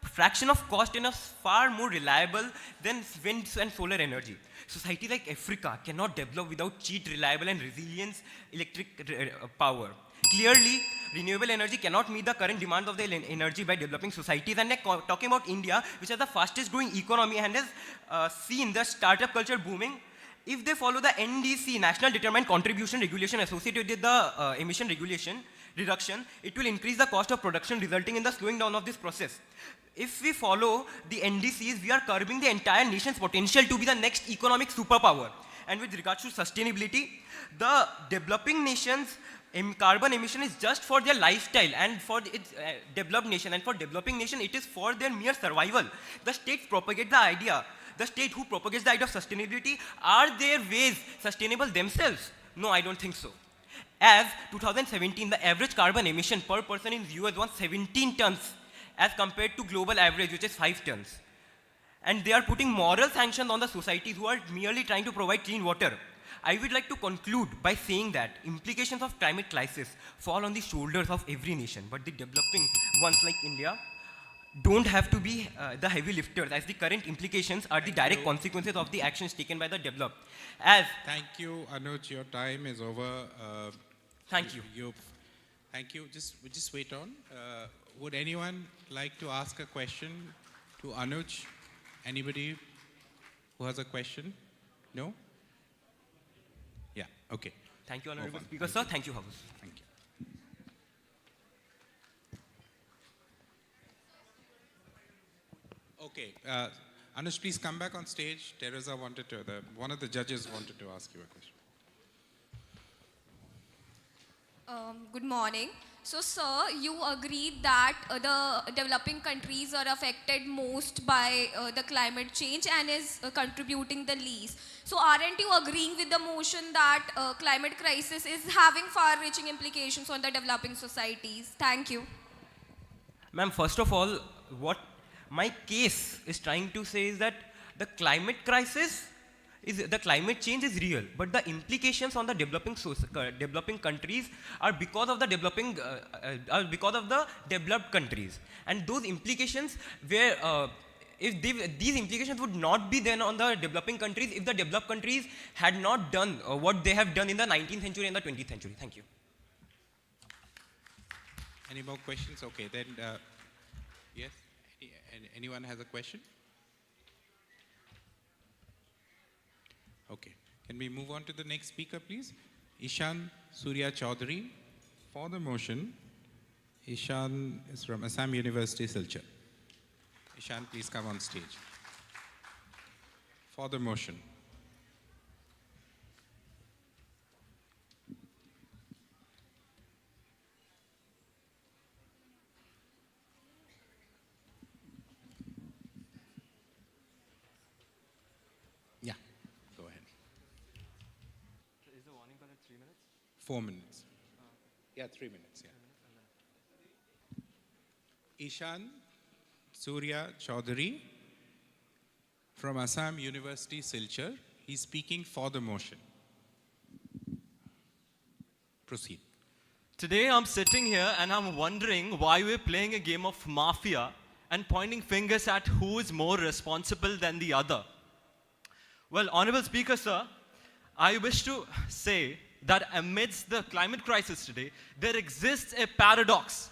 Speaker 12: fraction of cost and is far more reliable than wind and solar energy. Societies like Africa cannot develop without cheap, reliable, and resilient electric power. Clearly, renewable energy cannot meet the current demands of the energy by developing societies. And talking about India, which is the fastest growing economy and has seen the startup culture booming, if they follow the NDC, National Determined Contribution Regulation associated with the emission regulation reduction, it will increase the cost of production, resulting in the slowing down of this process. If we follow the NDCs, we are curbing the entire nation's potential to be the next economic superpower. And with regards to sustainability, the developing nations' carbon emission is just for their lifestyle and for its developed nation, and for developing nation, it is for their mere survival. The states propagate the idea. The state who propagates the idea of sustainability, are their ways sustainable themselves? No, I don't think so. As 2017, the average carbon emission per person in the US was 17 tons as compared to global average, which is 5 tons. And they are putting moral sanctions on the societies who are merely trying to provide clean water. I would like to conclude by saying that implications of climate crisis fall on the shoulders of every nation, but the developing ones like India don't have to be the heavy lifters, as the current implications are the direct consequences of the actions taken by the developed.
Speaker 9: Thank you, Anuj. Your time is over.
Speaker 12: Thank you.
Speaker 9: Thank you. Just wait on. Would anyone like to ask a question to Anuj? Anybody who has a question? No? Yeah, okay.
Speaker 12: Thank you, Honorable Speaker, sir. Thank you, House.
Speaker 9: Thank you. Okay, Anuj, please come back on stage. Teresa one of the judges wanted to ask you a question.
Speaker 13: Good morning. So, sir, you agreed that the developing countries are affected most by the climate change and is contributing the least. So, aren't you agreeing with the motion that climate crisis is having far-reaching implications on the developing societies? Thank you.
Speaker 12: Ma'am, first of all, my case is trying to say is that the climate crisis the climate change is real, but the implications on the developing countries are because of the developed countries, and those implications where these implications would not be then on the developing countries if the developed countries had not done what they have done in the 19th century and the 20th century. Thank you.
Speaker 9: Any more questions? Okay, then yes. Anyone has a question? Okay. Can we move on to the next speaker, please? Ishan Surya Chaudhary. For the motion, Ishan is from Assam University, Silchar. Ishan, please come on stage. For the motion. Yeah, go ahead.
Speaker 4: Is the warning bell at 3 minutes?
Speaker 9: 4 minutes. Yeah, 3 minutes, yeah. Ishan Surya Chaudhary from Assam University, Silchar. He's speaking for the motion. Proceed.
Speaker 14: Today I'm sitting here and I'm wondering why we're playing a game of mafia and pointing fingers at who is more responsible than the other. Well, Honorable Speaker, sir, I wish to say that amidst the climate crisis today, there exists a paradox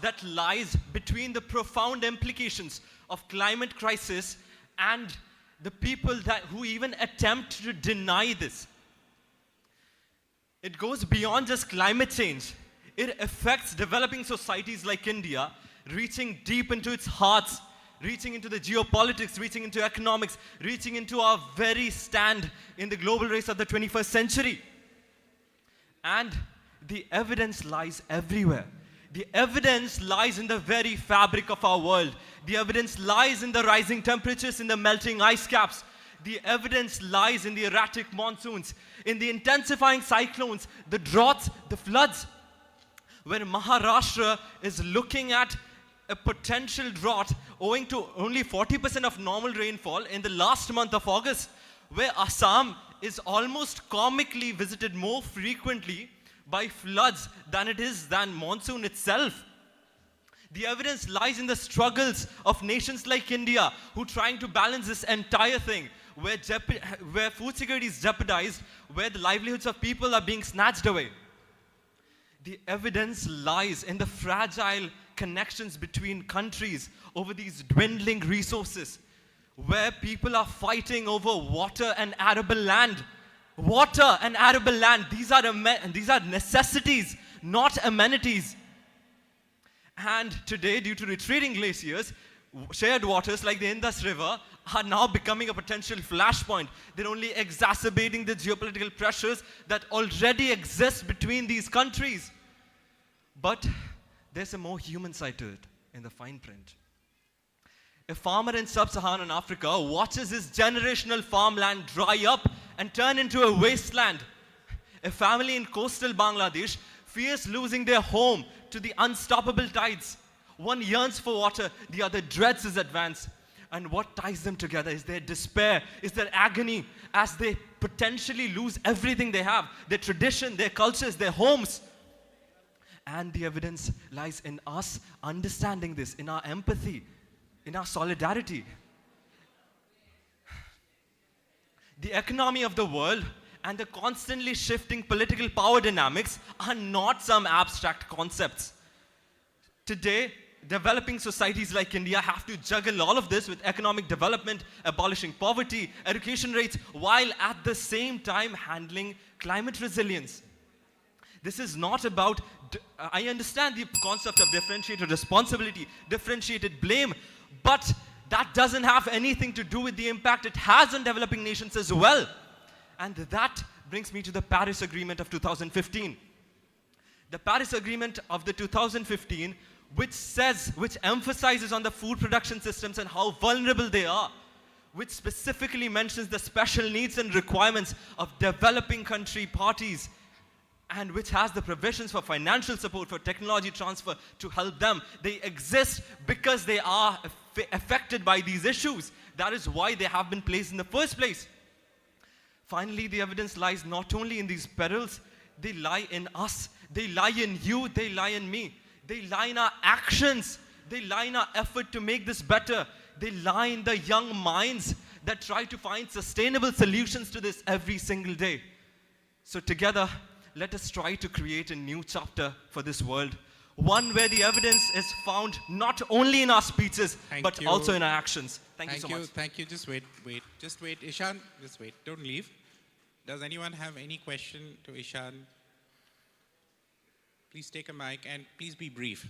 Speaker 14: that lies between the profound implications of climate crisis and the people who even attempt to deny this. It goes beyond just climate change. It affects developing societies like India, reaching deep into its hearts, reaching into the geopolitics, reaching into economics, reaching into our very stand in the global race of the 21st century. And the evidence lies everywhere. The evidence lies in the very fabric of our world. The evidence lies in the rising temperatures, in the melting ice caps. The evidence lies in the erratic monsoons, in the intensifying cyclones, the droughts, the floods. When Maharashtra is looking at a potential drought owing to only 40% of normal rainfall in the last month of August, where Assam is almost comically visited more frequently by floods than monsoon itself. The evidence lies in the struggles of nations like India, who are trying to balance this entire thing, where food security is jeopardized, where the livelihoods of people are being snatched away. The evidence lies in the fragile connections between countries over these dwindling resources, where people are fighting over water and arable land. Water and arable land, these are necessities, not amenities. And today, due to retreating glaciers, shared waters like the Indus River are now becoming a potential flashpoint. They're only exacerbating the geopolitical pressures that already exist between these countries. But there's a more human side to it in the fine print. A farmer in sub-Saharan Africa watches his generational farmland dry up and turn into a wasteland. A family in coastal Bangladesh fears losing their home to the unstoppable tides. One yearns for water, the other dreads its advance. And what ties them together is their despair, is their agony, as they potentially lose everything they have, their tradition, their cultures, their homes. And the evidence lies in us understanding this, in our empathy, in our solidarity. The economy of the world and the constantly shifting political power dynamics are not some abstract concepts. Today, developing societies like India have to juggle all of this with economic development, abolishing poverty, education rates, while at the same time handling climate resilience. This is not about, I understand the concept of differentiated responsibility, differentiated blame, but that doesn't have anything to do with the impact it has on developing nations as well. And that brings me to the Paris Agreement of 2015. The Paris Agreement of the 2015, which emphasizes on the food production systems and how vulnerable they are, which specifically mentions the special needs and requirements of developing country parties, and which has the provisions for financial support, for technology transfer to help them. They exist because they are affected by these issues. That is why they have been placed in the first place. Finally, the evidence lies not only in these perils, they lie in us. They lie in you, they lie in me. They lie in our actions. They lie in our effort to make this better. They lie in the young minds that try to find sustainable solutions to this every single day. So together, let us try to create a new chapter for this world. One where the evidence is found not only in our speeches, but also in our actions. Thank you so much.
Speaker 9: Thank you. Just wait. Just wait. Ishan, just wait. Don't leave. Does anyone have any question to Ishan? Please take a mic and please be brief.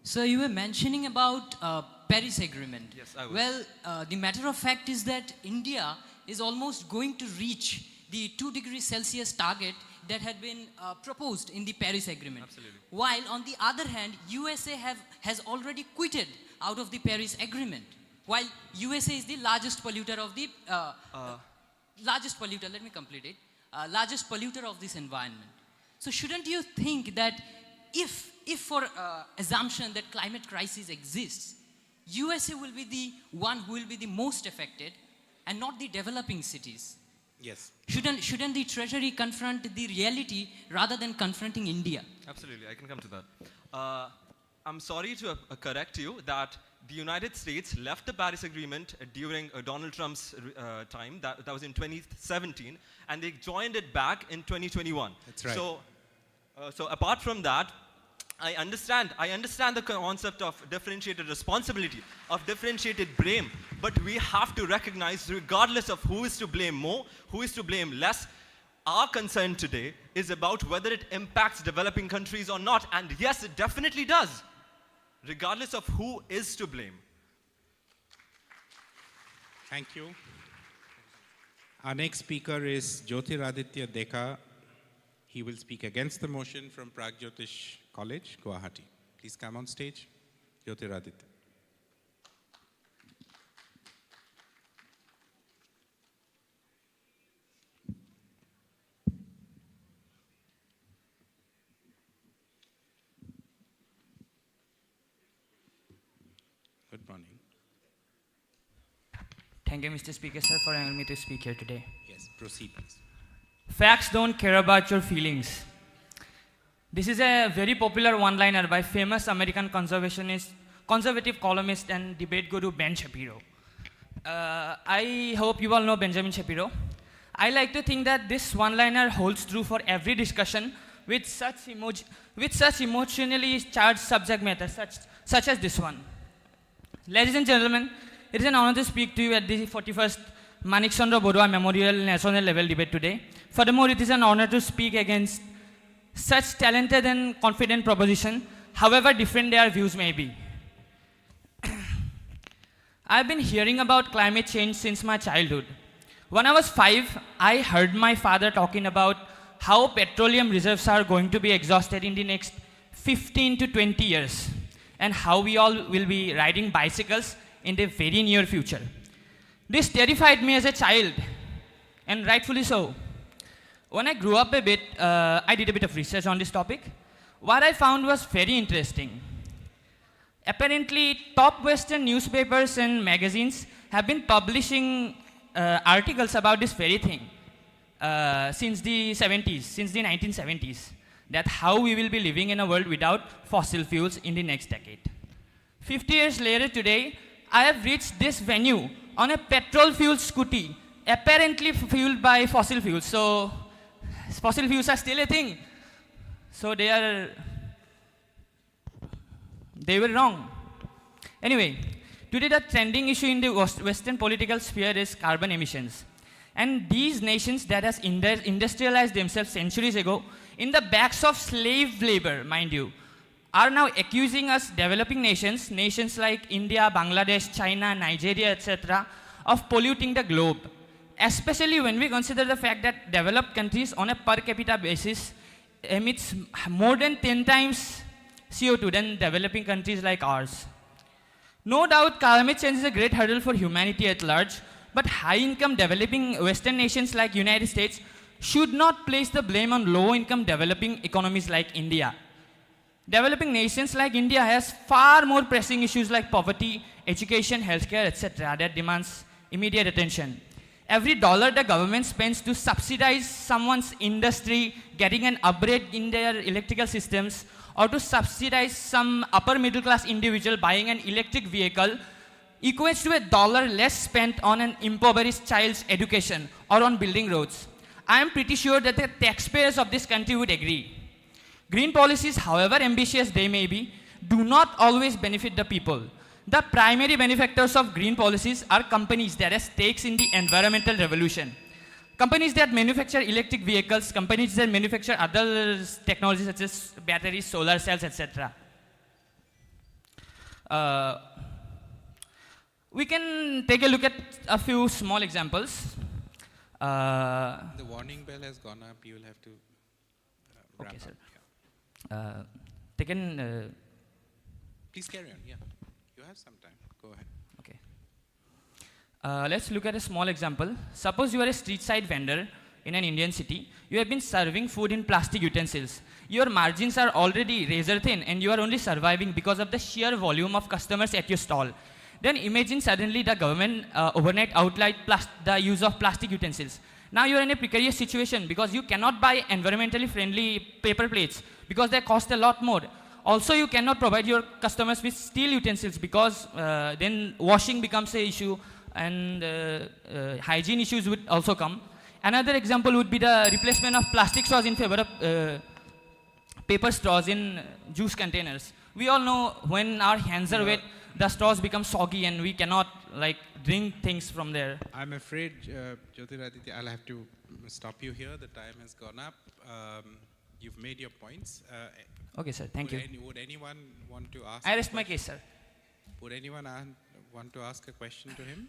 Speaker 15: So you were mentioning about Paris Agreement.
Speaker 14: Yes, I was.
Speaker 15: Well, the matter of fact is that India is almost going to reach the 2 degrees Celsius target that had been proposed in the Paris Agreement.
Speaker 14: Absolutely.
Speaker 15: While on the other hand, USA has already quitted out of the Paris Agreement. While USA is the largest polluter of the, largest polluter, let me complete it, largest polluter of this environment. So shouldn't you think that if for assumption that climate crisis exists, USA will be the one who will be the most affected and not the developing cities?
Speaker 9: Yes.
Speaker 15: Shouldn't the Treasury confront the reality rather than confronting India?
Speaker 14: Absolutely, I can come to that. I'm sorry to correct you that the United States left the Paris Agreement during Donald Trump's time, that was in 2017, and they joined it back in 2021.
Speaker 9: That's right.
Speaker 14: So apart from that, I understand the concept of differentiated responsibility, of differentiated blame, but we have to recognize, regardless of who is to blame more, who is to blame less, our concern today is about whether it impacts developing countries or not. And yes, it definitely does, regardless of who is to blame.
Speaker 9: Thank you. Our next speaker is Jyotiraditya Deka. He will speak against the motion from Pragyotish College, Guwahati. Please come on stage, Jyotiraditya. Good morning.
Speaker 16: Thank you, Mr. Speaker, sir, for allowing me to speak here today.
Speaker 9: Yes, proceed, please.
Speaker 16: Facts don't care about your feelings. This is a very popular one-liner by famous American conservative columnist and debate guru Ben Shapiro. I hope you all know Benjamin Shapiro. I like to think that this one-liner holds true for every discussion with such emotionally charged subject matter, such as this one. Ladies and gentlemen, it is an honor to speak to you at the 41st Manik Chandra Barooah Memorial National Level Debate today. Furthermore, it is an honor to speak against such talented and confident proposition, however different their views may be. I've been hearing about climate change since my childhood. When I was 5, I heard my father talking about how petroleum reserves are going to be exhausted in the next 15 to 20 years, and how we all will be riding bicycles in the very near future. This terrified me as a child, and rightfully so. When I grew up a bit, I did a bit of research on this topic. What I found was very interesting. Apparently, top Western newspapers and magazines have been publishing articles about this very thing since the 1970s, that how we will be living in a world without fossil fuels in the next decade. 50 years later today, I have reached this venue on a petrol-fueled scooty, apparently fueled by fossil fuels. So, fossil fuels are still a thing. So they were wrong. Anyway, today the trending issue in the Western political sphere is carbon emissions. And these nations that has industrialized themselves centuries ago, in the backs of slave labor, mind you, are now accusing us developing nations like India, Bangladesh, China, Nigeria, etc., of polluting the globe. Especially when we consider the fact that developed countries on a per capita basis emits more than 10 times CO2 than developing countries like ours. No doubt, climate change is a great hurdle for humanity at large, but high-income developing Western nations like United States should not place the blame on low-income developing economies like India. Developing nations like India has far more pressing issues like poverty, education, healthcare, etc. that demands immediate attention. Every dollar the government spends to subsidize someone's industry getting an upgrade in their electrical systems, or to subsidize some upper middle class individual buying an electric vehicle, equates to $1 less spent on an impoverished child's education or on building roads. I am pretty sure that the taxpayers of this country would agree. Green policies, however ambitious they may be, do not always benefit the people. The primary benefactors of green policies are companies that have stakes in the environmental revolution. Companies that manufacture electric vehicles, companies that manufacture other technologies such as batteries, solar cells, etc. We can take a look at a few small examples.
Speaker 9: The warning bell has gone up. You will have to wrap
Speaker 16: Okay, sir.
Speaker 9: up. Please carry on. Yeah, you have some time. Go ahead.
Speaker 16: Okay. Let's look at a small example. Suppose you are a street side vendor in an Indian city. You have been serving food in plastic utensils. Your margins are already razor thin and you are only surviving because of the sheer volume of customers at your stall. Then imagine suddenly the government overnight outlawed the use of plastic utensils. Now you are in a precarious situation because you cannot buy environmentally friendly paper plates because they cost a lot more. Also, you cannot provide your customers with steel utensils because then washing becomes an issue and hygiene issues would also come. Another example would be the replacement of plastic straws in favor of paper straws in juice containers. We all know when our hands are wet, the straws become soggy and we cannot drink things from there.
Speaker 9: I'm afraid, Jyotiraditya, I'll have to stop you here. The time has gone up. You've made your points.
Speaker 16: Okay, sir. Thank you.
Speaker 9: Would anyone want to ask?
Speaker 16: I rest my case, sir.
Speaker 9: Would anyone want to ask a question to him?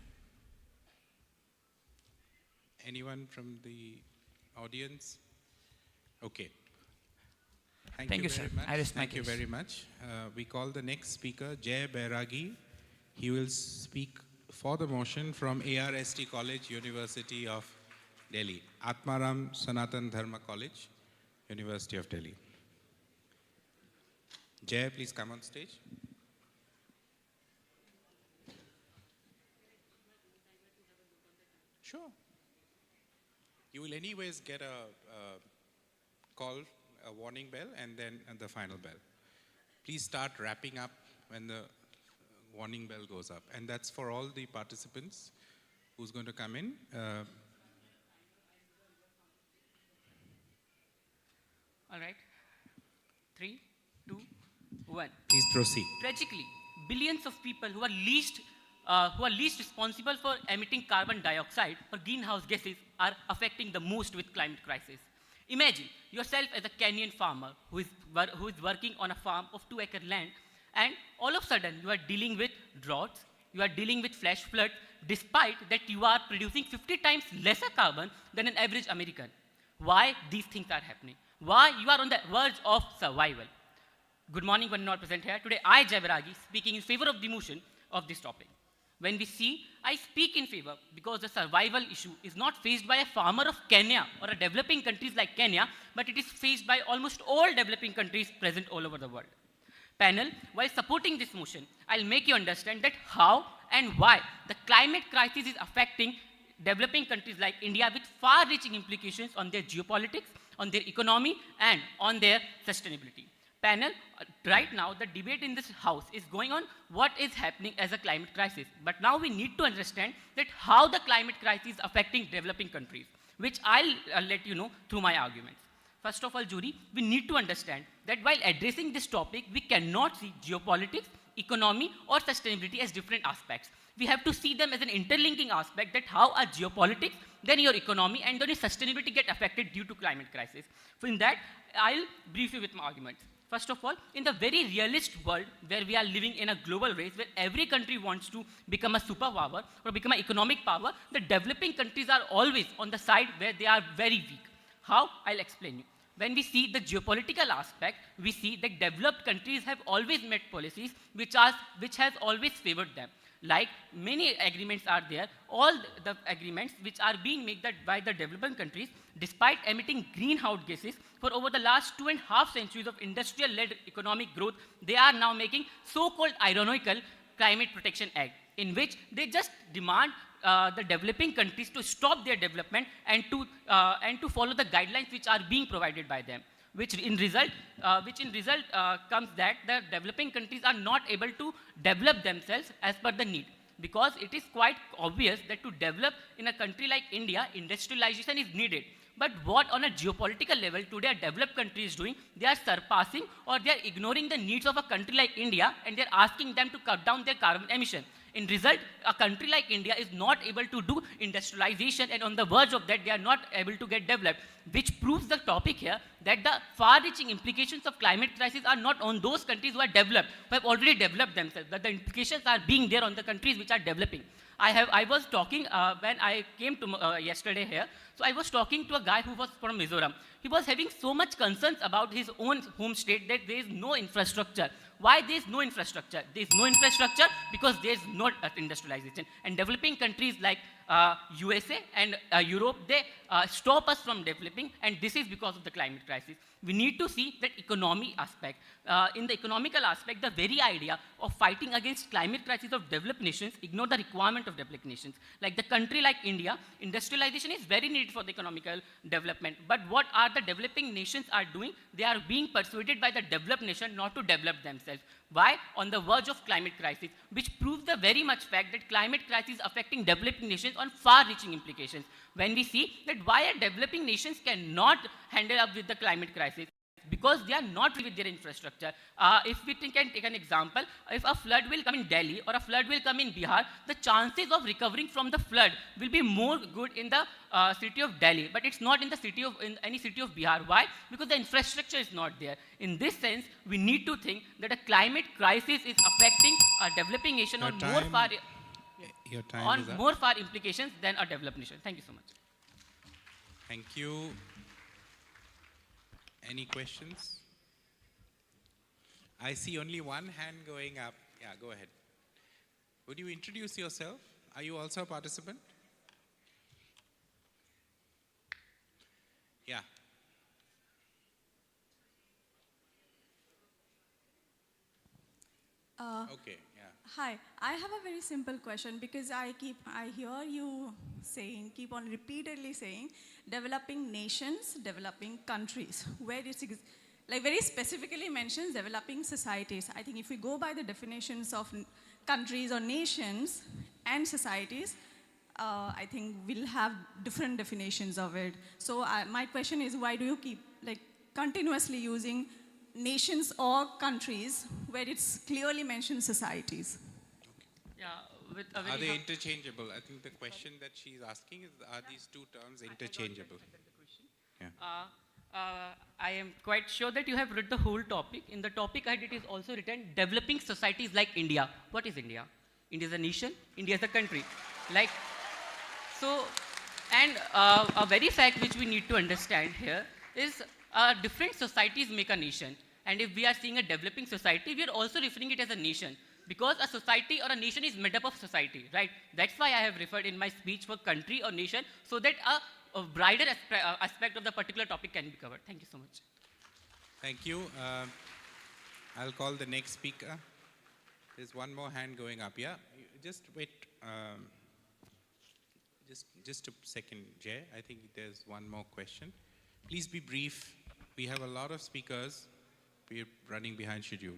Speaker 9: Anyone from the audience? Okay.
Speaker 16: Thank you, sir.
Speaker 9: Very much.
Speaker 16: I rest my
Speaker 9: Thank you
Speaker 16: case.
Speaker 9: very much. We call the next speaker Jay Bairagi. He will speak for the motion from ARST College, University of Delhi. Atmaram Sanatan Dharma College, University of Delhi. Jay, please come on stage. Sure. You will anyways get a call, a warning bell, and then the final bell. Please start wrapping up when the warning bell goes up. And that's for all the participants who's going to come in.
Speaker 15: All right. 3, 2, 1.
Speaker 9: Please proceed.
Speaker 15: Tragically, billions of people who are least responsible for emitting carbon dioxide or greenhouse gases are affecting the most with climate crisis. Imagine yourself as a Kenyan farmer who is working on a farm of 2-acre land, and all of a sudden you are dealing with droughts, you are dealing with flash floods, despite that you are producing 50 times lesser carbon than an average American. Why these things are happening? Why you are on the verge of survival? Good morning, one and all present here. Today I, Jay Bairagi, speaking in favor of the motion of this topic. When we see, I speak in favor because the survival issue is not faced by a farmer of Kenya or a developing countries like Kenya, but it is faced by almost all developing countries present all over the world. Panel, while supporting this motion, I'll make you understand that how and why the climate crisis is affecting developing countries like India with far-reaching implications on their geopolitics, on their economy, and on their sustainability. Panel, right now the debate in this house is going on what is happening as a climate crisis. But now we need to understand that how the climate crisis is affecting developing countries, which I'll let you know through my arguments. First of all, jury, we need to understand that while addressing this topic, we cannot see geopolitics, economy, or sustainability as different aspects. We have to see them as an interlinking aspect, that how our geopolitics, then your economy, and then your sustainability get affected due to climate crisis. So in that, I'll brief you with my arguments. First of all, in the very realist world where we are living in a global race, where every country wants to become a superpower or become an economic power, the developing countries are always on the side where they are very weak. How? I'll explain you.
Speaker 16: When we see the geopolitical aspect, we see that developed countries have always made policies which has always favored them. Like many agreements are there, all the agreements which are being made by the developing countries, despite emitting greenhouse gases for over the last 2.5 centuries of industrial-led economic growth, they are now making so-called ironical Climate Protection Act, in which they just demand the developing countries to stop their development and to follow the guidelines which are being provided by them. Which in result comes that the developing countries are not able to develop themselves as per the need. Because it is quite obvious that to develop in a country like India, industrialization is needed. But what on a geopolitical level today a developed country is doing, they are surpassing or they are ignoring the needs of a country like India, and they are asking them to cut down their carbon emission. In result, a country like India is not able to do industrialization, and on the verge of that, they are not able to get developed, which proves the topic here that the far-reaching implications of climate crisis are not on those countries who are developed, who have already developed themselves, but the implications are being there on the countries which are developing. I was talking when I came to yesterday here, so I was talking to a guy who was from Mizoram. He was having so much concerns about his own home state that there is no infrastructure. Why there is no infrastructure? There is no infrastructure because there is not industrialization. And developing countries like USA and Europe, they stop us from developing, and this is because of the climate crisis. We need to see that economy aspect. In the economical aspect, the very idea of fighting against climate crisis of developed nations ignore the requirement of developed nations. Like the country like India, industrialization is very needed for the economical development. But what are the developing nations are doing? They are being persuaded by the developed nation not to develop themselves. Why? On the verge of climate crisis, which proves the very much fact that climate crisis is affecting developing nations on far-reaching implications. When we see that why are developing nations cannot handle up with the climate crisis, because they are not with their infrastructure. If we can take an example, if a flood will come in Delhi or a flood will come in Bihar, the chances of recovering from the flood will be more good in the city of Delhi, but it's not in any city of Bihar. Why? Because the infrastructure is not there. In this sense, we need to think that a climate crisis is affecting a developing nation on more far implications than a developed nation. Thank you so much.
Speaker 9: Thank you. Any questions? I see only one hand going up. Yeah, go ahead. Would you introduce yourself? Are you also a participant? Yeah. Okay, yeah.
Speaker 17: Hi, I have a very simple question because I hear you keep on repeatedly saying, developing nations, developing countries, where it's like very specifically mentions developing societies. I think if we go by the definitions of countries or nations and societies, I think we'll have different definitions of it. So my question is, why do you keep continuously using nations or countries where it's clearly mentioned societies?
Speaker 16: Yeah,
Speaker 9: are they interchangeable? I think the question that she's asking is, are these two terms interchangeable?
Speaker 16: Yeah. I am quite sure that you have read the whole topic. In the topic head, it is also written, developing societies like India. What is India? India is a nation, India is a country. A very fact which we need to understand here is different societies make a nation. And if we are seeing a developing society, we are also referring it as a nation. Because a society or a nation is made up of society, right? That's why I have referred in my speech for country or nation, so that a brighter aspect of the particular topic can be covered. Thank you so much.
Speaker 9: Thank you. I'll call the next speaker. There's one more hand going up, yeah? Just wait. Just a second, Jay. I think there's one more question. Please be brief. We have a lot of speakers. We're running behind schedule.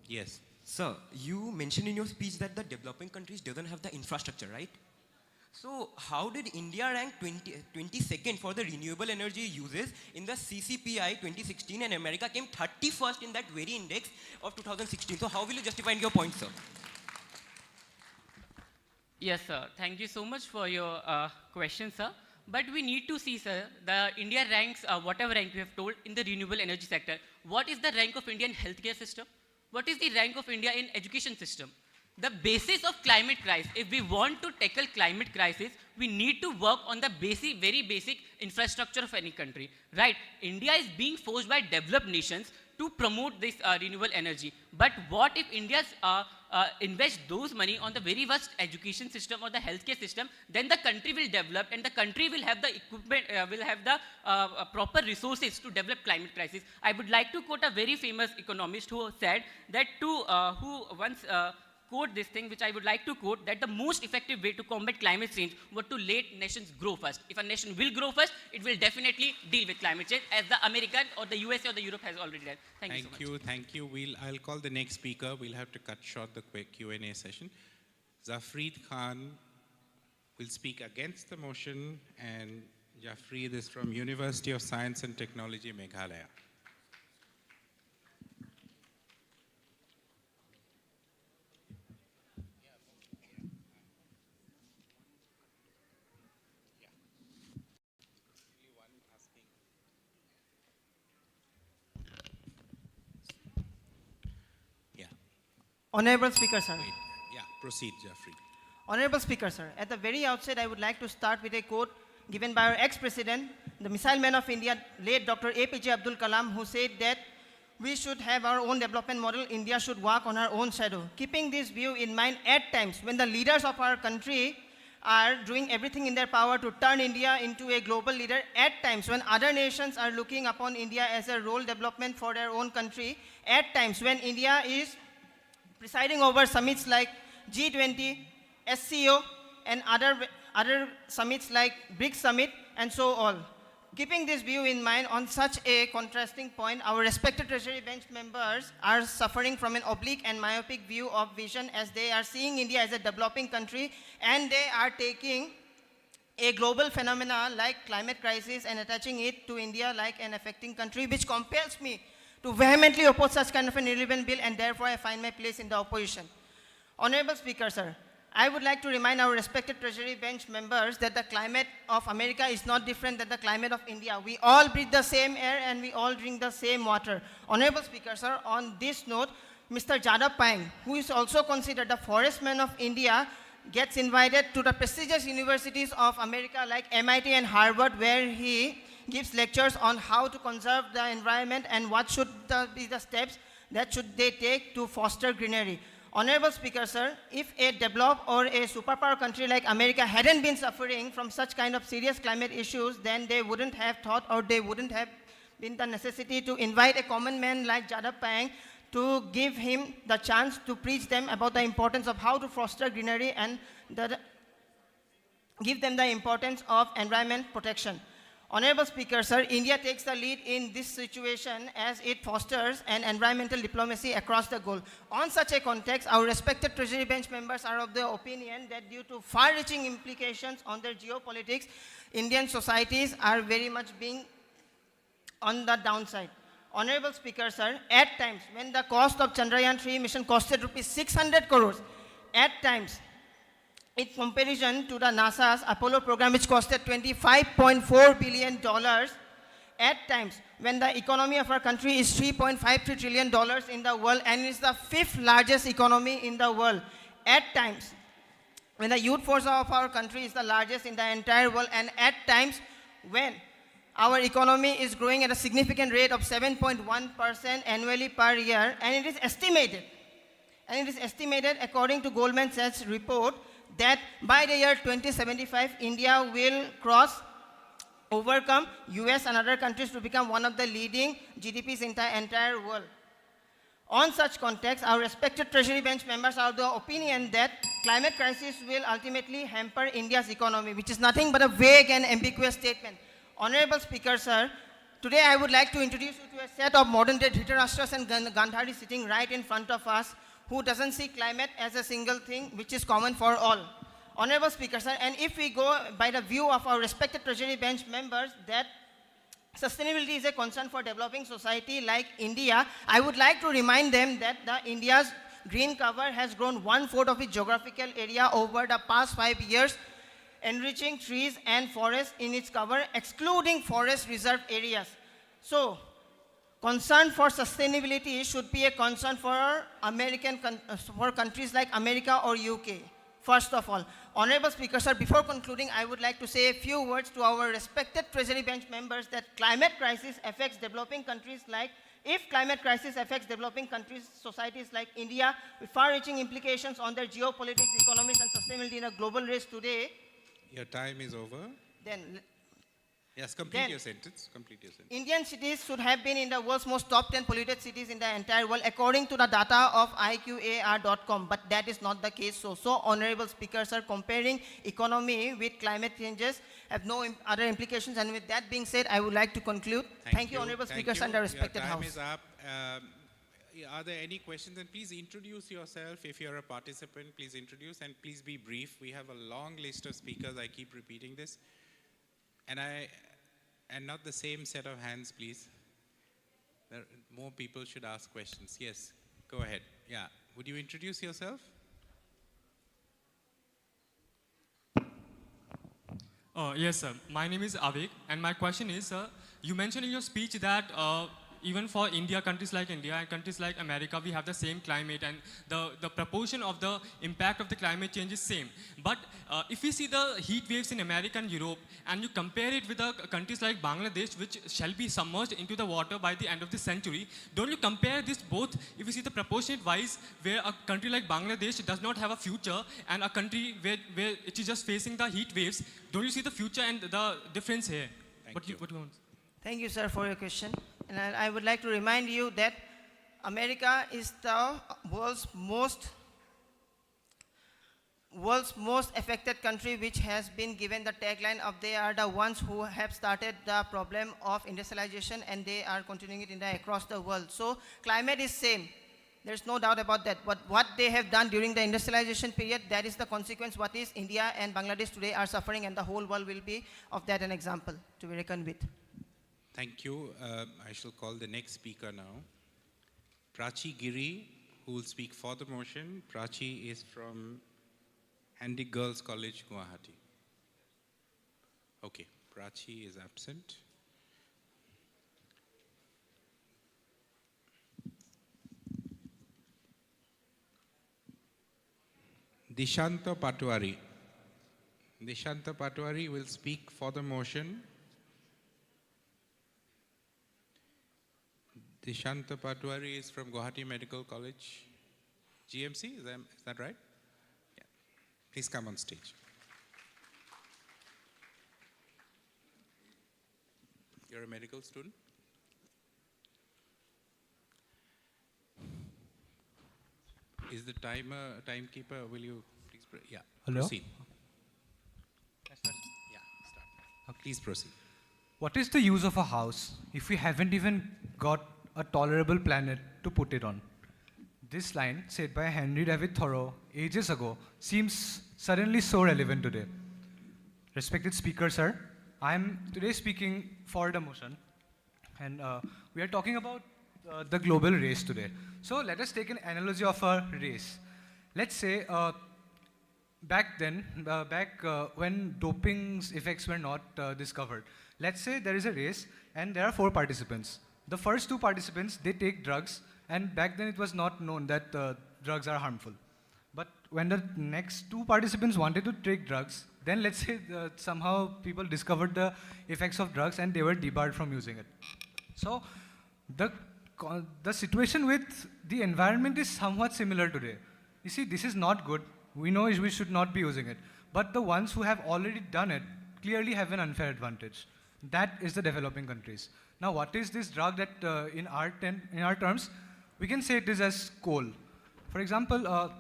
Speaker 9: Yes.
Speaker 12: Sir, you mentioned in your speech that the developing countries doesn't have the infrastructure, right? So how did India rank 22nd for the renewable energy uses in the CCPI 2016, and America came 31st in that very index of 2016? So how will you justify your point, sir?
Speaker 16: Yes, sir. Thank you so much for your question, sir. But we need to see, sir, the India ranks, whatever rank we have told, in the renewable energy sector. What is the rank of Indian healthcare system? What is the rank of India in education system?
Speaker 15: The basis of climate crisis, if we want to tackle climate crisis, we need to work on the basic, very basic infrastructure of any country, right? India is being forced by developed nations to promote this renewable energy. But what if India invest those money on the very vast education system or the healthcare system, then the country will develop and the country will have the equipment, will have the proper resources to develop climate crisis. I would like to quote a very famous economist who said that who once quote this thing, which I would like to quote, that the most effective way to combat climate change was to let nations grow first. If a nation will grow first, it will definitely deal with climate change, as the American or the USA or the Europe has already done. Thank you so much.
Speaker 9: Thank you. I'll call the next speaker. We'll have to cut short the quick Q&A session. Zafreed Khan will speak against the motion, and Zafreed is from University of Science and Technology, Meghalaya.
Speaker 18: Honorable Speaker, sir.
Speaker 9: Yeah, proceed, Jeffrey.
Speaker 18: Honorable Speaker, sir. At the very outset, I would like to start with a quote given by our ex-president, the missile man of India, late Dr. APJ Abdul Kalam, who said that we should have our own development model, India should walk on our own shadow. Keeping this view in mind, at times when the leaders of our country are doing everything in their power to turn India into a global leader, at times when other nations are looking upon India as a role development for their own country, at times when India is presiding over summits like G20, SCO, and other summits like BRICS Summit, and so on. Keeping this view in mind, on such a contrasting point, our respected Treasury Bench members are suffering from an oblique and myopic view of vision, as they are seeing India as a developing country, and they are taking a global phenomena like climate crisis and attaching it to India like an affecting country, which compels me to vehemently oppose such kind of an irrelevant bill, and therefore I find my place in the opposition. Honorable Speaker, sir, I would like to remind our respected Treasury Bench members that the climate of America is not different than the climate of India. We all breathe the same air and we all drink the same water. Honorable Speaker, sir, on this note, Mr. Jadab Payeng, who is also considered the forest man of India, gets invited to the prestigious universities of America like MIT and Harvard, where he gives lectures on how to conserve the environment and what should be the steps that should they take to foster greenery. Honorable Speaker, sir, if a developed or a superpower country like America hadn't been suffering from such kind of serious climate issues, then they wouldn't have thought, or they wouldn't have been the necessity to invite a common man like Jadab Payeng to give him the chance to preach them about the importance of how to foster greenery and give them the importance of environment protection. Honorable Speaker, sir, India takes the lead in this situation as it fosters an environmental diplomacy across the globe. On such a context, our respected Treasury Bench members are of the opinion that due to far-reaching implications on their geopolitics, Indian societies are very much being on the downside. Honorable Speaker, sir, at times when the cost of Chandrayaan-3 mission costed rupees 600 crores, at times, in comparison to the NASA's Apollo program, which costed $25.4 billion, at times when the economy of our country is $3.53 trillion in the world and is the 5th largest economy in the world, at times when the youth force of our country is the largest in the entire world, and at times when our economy is growing at a significant rate of 7.1% annually per year, and it is estimated, according to Goldman Sachs report, that by the year 2075, India will overcome US and other countries to become one of the leading GDPs in the entire world. On such context, our respected Treasury Bench members are of the opinion that climate crisis will ultimately hamper India's economy, which is nothing but a vague and ambiguous statement. Honorable Speaker, sir, today I would like to introduce you to a set of modern-day Dhritarashtra's and Gandharis sitting right in front of us, who doesn't see climate as a single thing which is common for all. Honorable Speaker, sir, and if we go by the view of our respected Treasury Bench members that sustainability is a concern for developing society like India, I would like to remind them that India's green cover has grown 1/4 of its geographical area over the past 5 years, enriching trees and forests in its cover, excluding forest reserve areas. So, concern for sustainability should be a concern for for countries like America or UK. First of all, Honorable Speaker, sir, before concluding, I would like to say a few words to our respected Treasury Bench members that climate crisis affects developing countries like, if climate crisis affects developing countries, societies like India, with far-reaching implications on their geopolitics, economies, and sustainability in a global race today.
Speaker 9: Your time is over.
Speaker 18: Then,
Speaker 9: yes, complete your sentence. Complete your sentence.
Speaker 18: Indian cities should have been in the world's most top 10 polluted cities in the entire world, according to the data of IQAR.com. But that is not the case. So Honorable Speaker, sir, comparing economy with climate changes have no other implications. And with that being said, I would like to conclude. Thank you, Honorable Speaker, and the respected
Speaker 9: Your time
Speaker 18: House.
Speaker 9: is up. Are there any questions? And please introduce yourself. If you're a participant, please introduce and please be brief. We have a long list of speakers. I keep repeating this. And not the same set of hands, please. More people should ask questions. Yes, go ahead. Yeah, would you introduce yourself?
Speaker 19: Yes, sir. My name is Avik, and my question is, sir, you mentioned in your speech that even for India, countries like India and countries like America, we have the same climate, and the proportion of the impact of the climate change is same. But if we see the heat waves in America and Europe, and you compare it with the countries like Bangladesh, which shall be submerged into the water by the end of the century, don't you compare this both, if you see the proportionate wise, where a country like Bangladesh does not have a future, and a country where it is just facing the heat waves, don't you see the future and the difference here? What you want?
Speaker 18: Thank you, sir, for your question. And I would like to remind you that America is the world's most affected country, which has been given the tagline of they are the ones who have started the problem of industrialization, and they are continuing it across the world. So climate is same. There's no doubt about that. But what they have done during the industrialization period, that is the consequence what is India and Bangladesh today are suffering, and the whole world will be of that an example to be reckoned with.
Speaker 9: Thank you. I shall call the next speaker now. Prachi Giri, who will speak for the motion. Prachi is from Handy Girls College, Guwahati. Okay, Prachi is absent. Dishanta Patwari. Dishanta Patwari will speak for the motion. Dishanta Patwari is from Guwahati Medical College, GMC, is that right? Yeah. Please come on stage. You're a medical student? Is the timekeeper, will you please, proceed.
Speaker 20: Yeah, start.
Speaker 9: Okay. Please proceed.
Speaker 20: What is the use of a house if we haven't even got a tolerable planet to put it on? This line, said by Henry David Thoreau ages ago, seems suddenly so relevant today. Respected Speaker, sir, I am today speaking for the motion, and we are talking about the global race today. So let us take an analogy of a race. Let's say back when doping's effects were not discovered, let's say there is a race and there are 4 participants. The first 2 participants, they take drugs, and back then it was not known that drugs are harmful. But when the next 2 participants wanted to take drugs, then let's say somehow people discovered the effects of drugs and they were debarred from using it. So the situation with the environment is somewhat similar today. You see, this is not good. We know we should not be using it. But the ones who have already done it clearly have an unfair advantage. That is the developing countries. Now, what is this drug that in our terms, we can say it is as coal. For example,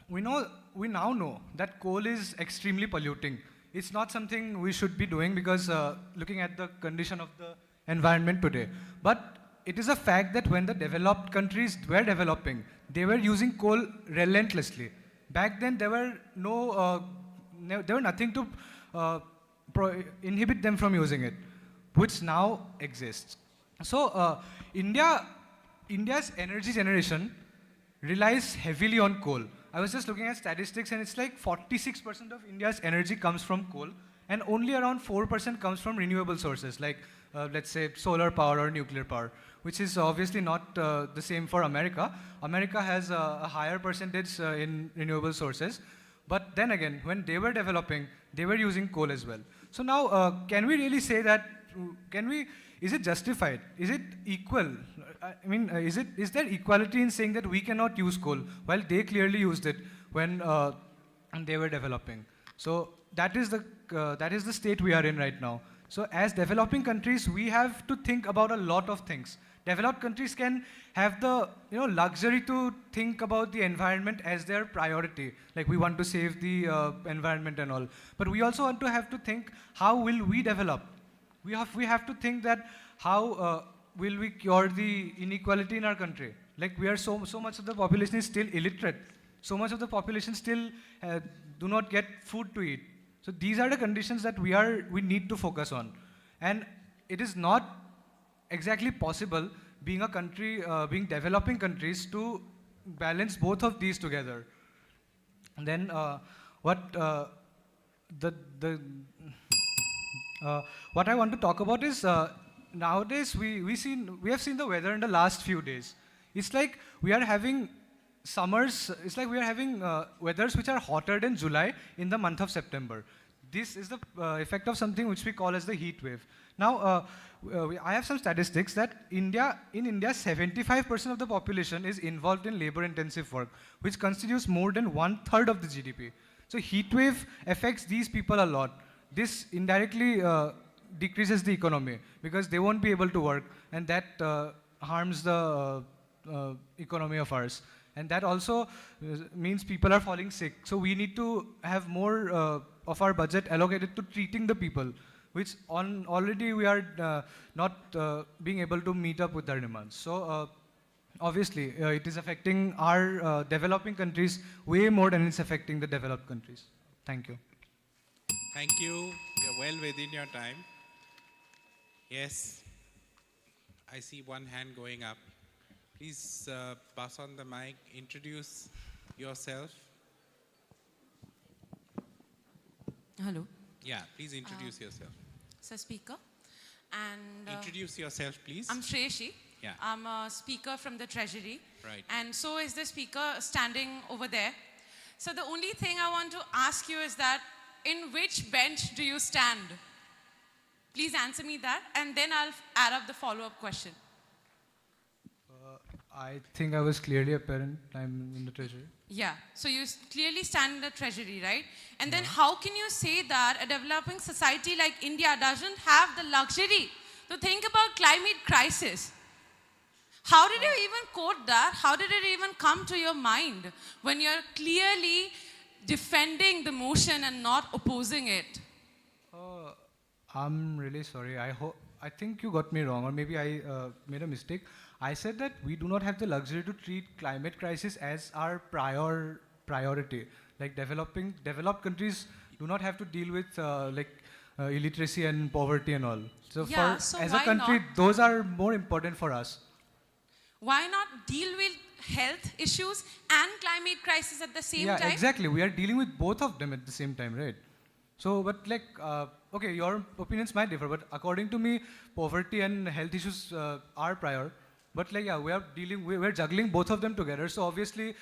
Speaker 20: we now know that coal is extremely polluting. It's not something we should be doing because looking at the condition of the environment today. But it is a fact that when the developed countries were developing, they were using coal relentlessly. Back then, there were nothing to inhibit them from using it, which now exists. So India's energy generation relies heavily on coal. I was just looking at statistics, and it's like 46% of India's energy comes from coal, and only around 4% comes from renewable sources, like let's say solar power or nuclear power, which is obviously not the same for America. America has a higher percentage in renewable sources, but then again, when they were developing, they were using coal as well. So now, can we really say that, is it justified? Is it equal? I mean, is there equality in saying that we cannot use coal, while they clearly used it when they were developing? So that is the state we are in right now. So as developing countries, we have to think about a lot of things. Developed countries can have the luxury to think about the environment as their priority. Like we want to save the environment and all. But we also want to have to think, how will we develop? We have to think that how will we cure the inequality in our country? Like we are so much of the population is still illiterate. So much of the population still do not get food to eat. So these are the conditions that we need to focus on. And it is not exactly possible being a country, being developing countries, to balance both of these together. And then what I want to talk about is nowadays we have seen the weather in the last few days. It's like we are having summers, it's like we are having weathers which are hotter than July in the month of September. This is the effect of something which we call as the heat wave. Now, I have some statistics that in India, 75% of the population is involved in labor-intensive work, which constitutes more than 1/3 of the GDP. So heat wave affects these people a lot. This indirectly decreases the economy because they won't be able to work, and that harms the economy of ours. And that also means people are falling sick. So we need to have more of our budget allocated to treating the people, which already we are not being able to meet up with their demands. So obviously, it is affecting our developing countries way more than it's affecting the developed countries. Thank you.
Speaker 9: Thank you. You're well within your time. Yes. I see one hand going up. Please pass on the mic. Introduce yourself.
Speaker 21: Hello.
Speaker 9: Yeah, please introduce yourself.
Speaker 21: Sir Speaker. And
Speaker 9: introduce yourself, please.
Speaker 21: I'm Shreyashi.
Speaker 9: Yeah.
Speaker 21: I'm a speaker from the Treasury.
Speaker 9: Right.
Speaker 21: And so is the speaker standing over there. So the only thing I want to ask you is that, in which bench do you stand? Please answer me that, and then I'll add up the follow-up question.
Speaker 20: I think I was clearly apparent. I'm in the Treasury.
Speaker 21: Yeah, so you clearly stand in the Treasury, right? And then how can you say that a developing society like India doesn't have the luxury to think about climate crisis? How did you even quote that? How did it even come to your mind when you're clearly defending the motion and not opposing it?
Speaker 20: I'm really sorry. I think you got me wrong, or maybe I made a mistake. I said that we do not have the luxury to treat climate crisis as our priority. Like developed countries do not have to deal with illiteracy and poverty and all. So
Speaker 21: Yeah,
Speaker 20: for
Speaker 21: so
Speaker 20: as a
Speaker 21: why
Speaker 20: country,
Speaker 21: not?
Speaker 20: those are more important for us.
Speaker 21: Why not deal with health issues and climate crisis at the same time?
Speaker 20: Yeah, exactly. We are dealing with both of them at the same time, right? So, but like, okay, your opinions might differ, but according to me, poverty and health issues are prior. But like, yeah, we're juggling both of them together. So obviously,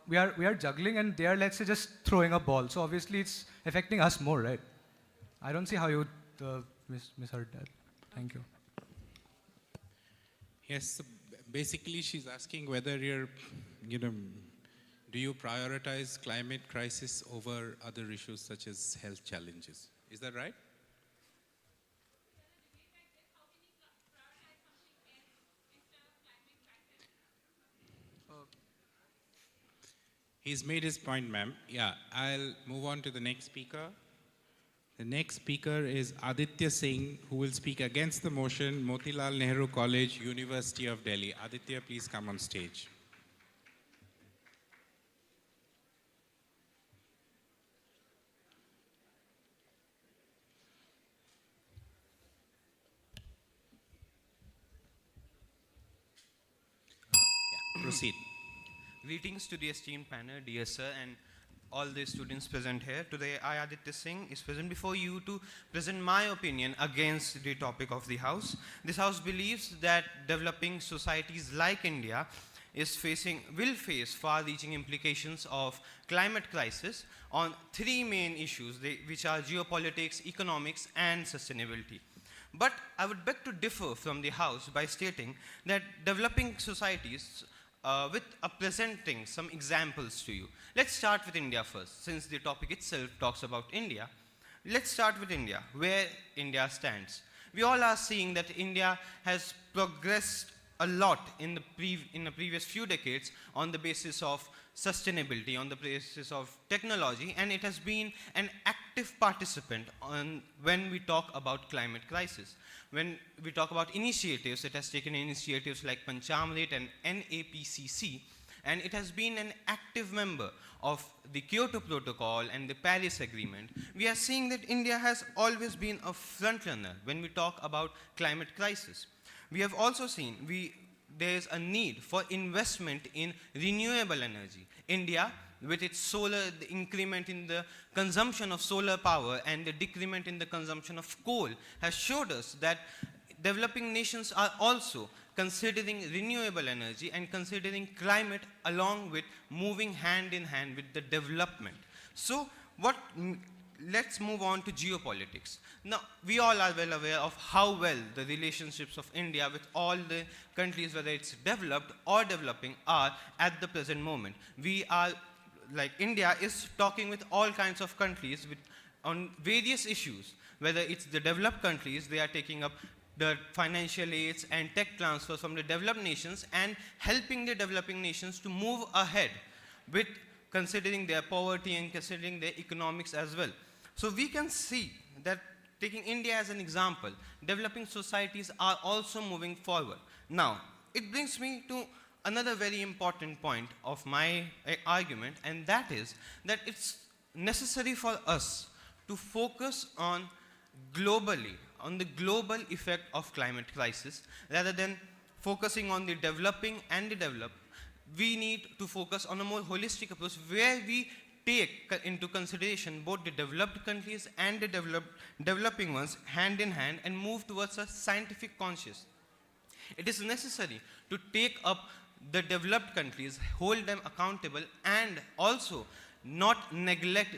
Speaker 20: we are juggling, and they are, let's say, just throwing a ball. So obviously, it's affecting us more, right? I don't see how you misheard that. Thank you.
Speaker 9: Yes, so basically she's asking whether do you prioritize climate crisis over other issues such as health challenges? Is that right? He's made his point, ma'am. Yeah, I'll move on to the next speaker. The next speaker is Aditya Singh, who will speak against the motion, Motilal Nehru College, University of Delhi. Aditya, please come on stage. Proceed.
Speaker 12: Greetings to the esteemed panel, dear sir, and
Speaker 2: all the students present here. Today, I, Aditya Singh, is present before you to present my opinion against the topic of the House. This House believes that developing societies like India will face far-reaching implications of climate crisis on three main issues, which are geopolitics, economics, and sustainability. But I would beg to differ from the House by stating that developing societies with presenting some examples to you. Let's start with India first, since the topic itself talks about India. Let's start with India, where India stands. We all are seeing that India has progressed a lot in the previous few decades on the basis of sustainability, on the basis of technology, and it has been an active participant when we talk about climate crisis. When we talk about initiatives, it has taken initiatives like Panchamrit and NAPCC, and it has been an active member of the Kyoto Protocol and the Paris Agreement. We are seeing that India has always been a frontrunner when we talk about climate crisis. We have also seen there is a need for investment in renewable energy. India, with its the increment in the consumption of solar power and the decrement in the consumption of coal, has showed us that developing nations are also considering renewable energy and considering climate along with moving hand in hand with the development. So let's move on to geopolitics. Now, we all are well aware of how well the relationships of India with all the countries, whether it's developed or developing, are at the present moment. India is talking with all kinds of countries on various issues. Whether it's the developed countries, they are taking up the financial aids and tech transfers from the developed nations and helping the developing nations to move ahead with considering their poverty and considering their economics as well. So we can see that, taking India as an example, developing societies are also moving forward. Now, it brings me to another very important point of my argument, and that is that it's necessary for us to focus on the global effect of climate crisis, rather than focusing on the developing and the developed. We need to focus on a more holistic approach where we take into consideration both the developed countries and the developing ones hand in hand and move towards a scientific conscious. It is necessary to take up the developed countries, hold them accountable, and also not neglect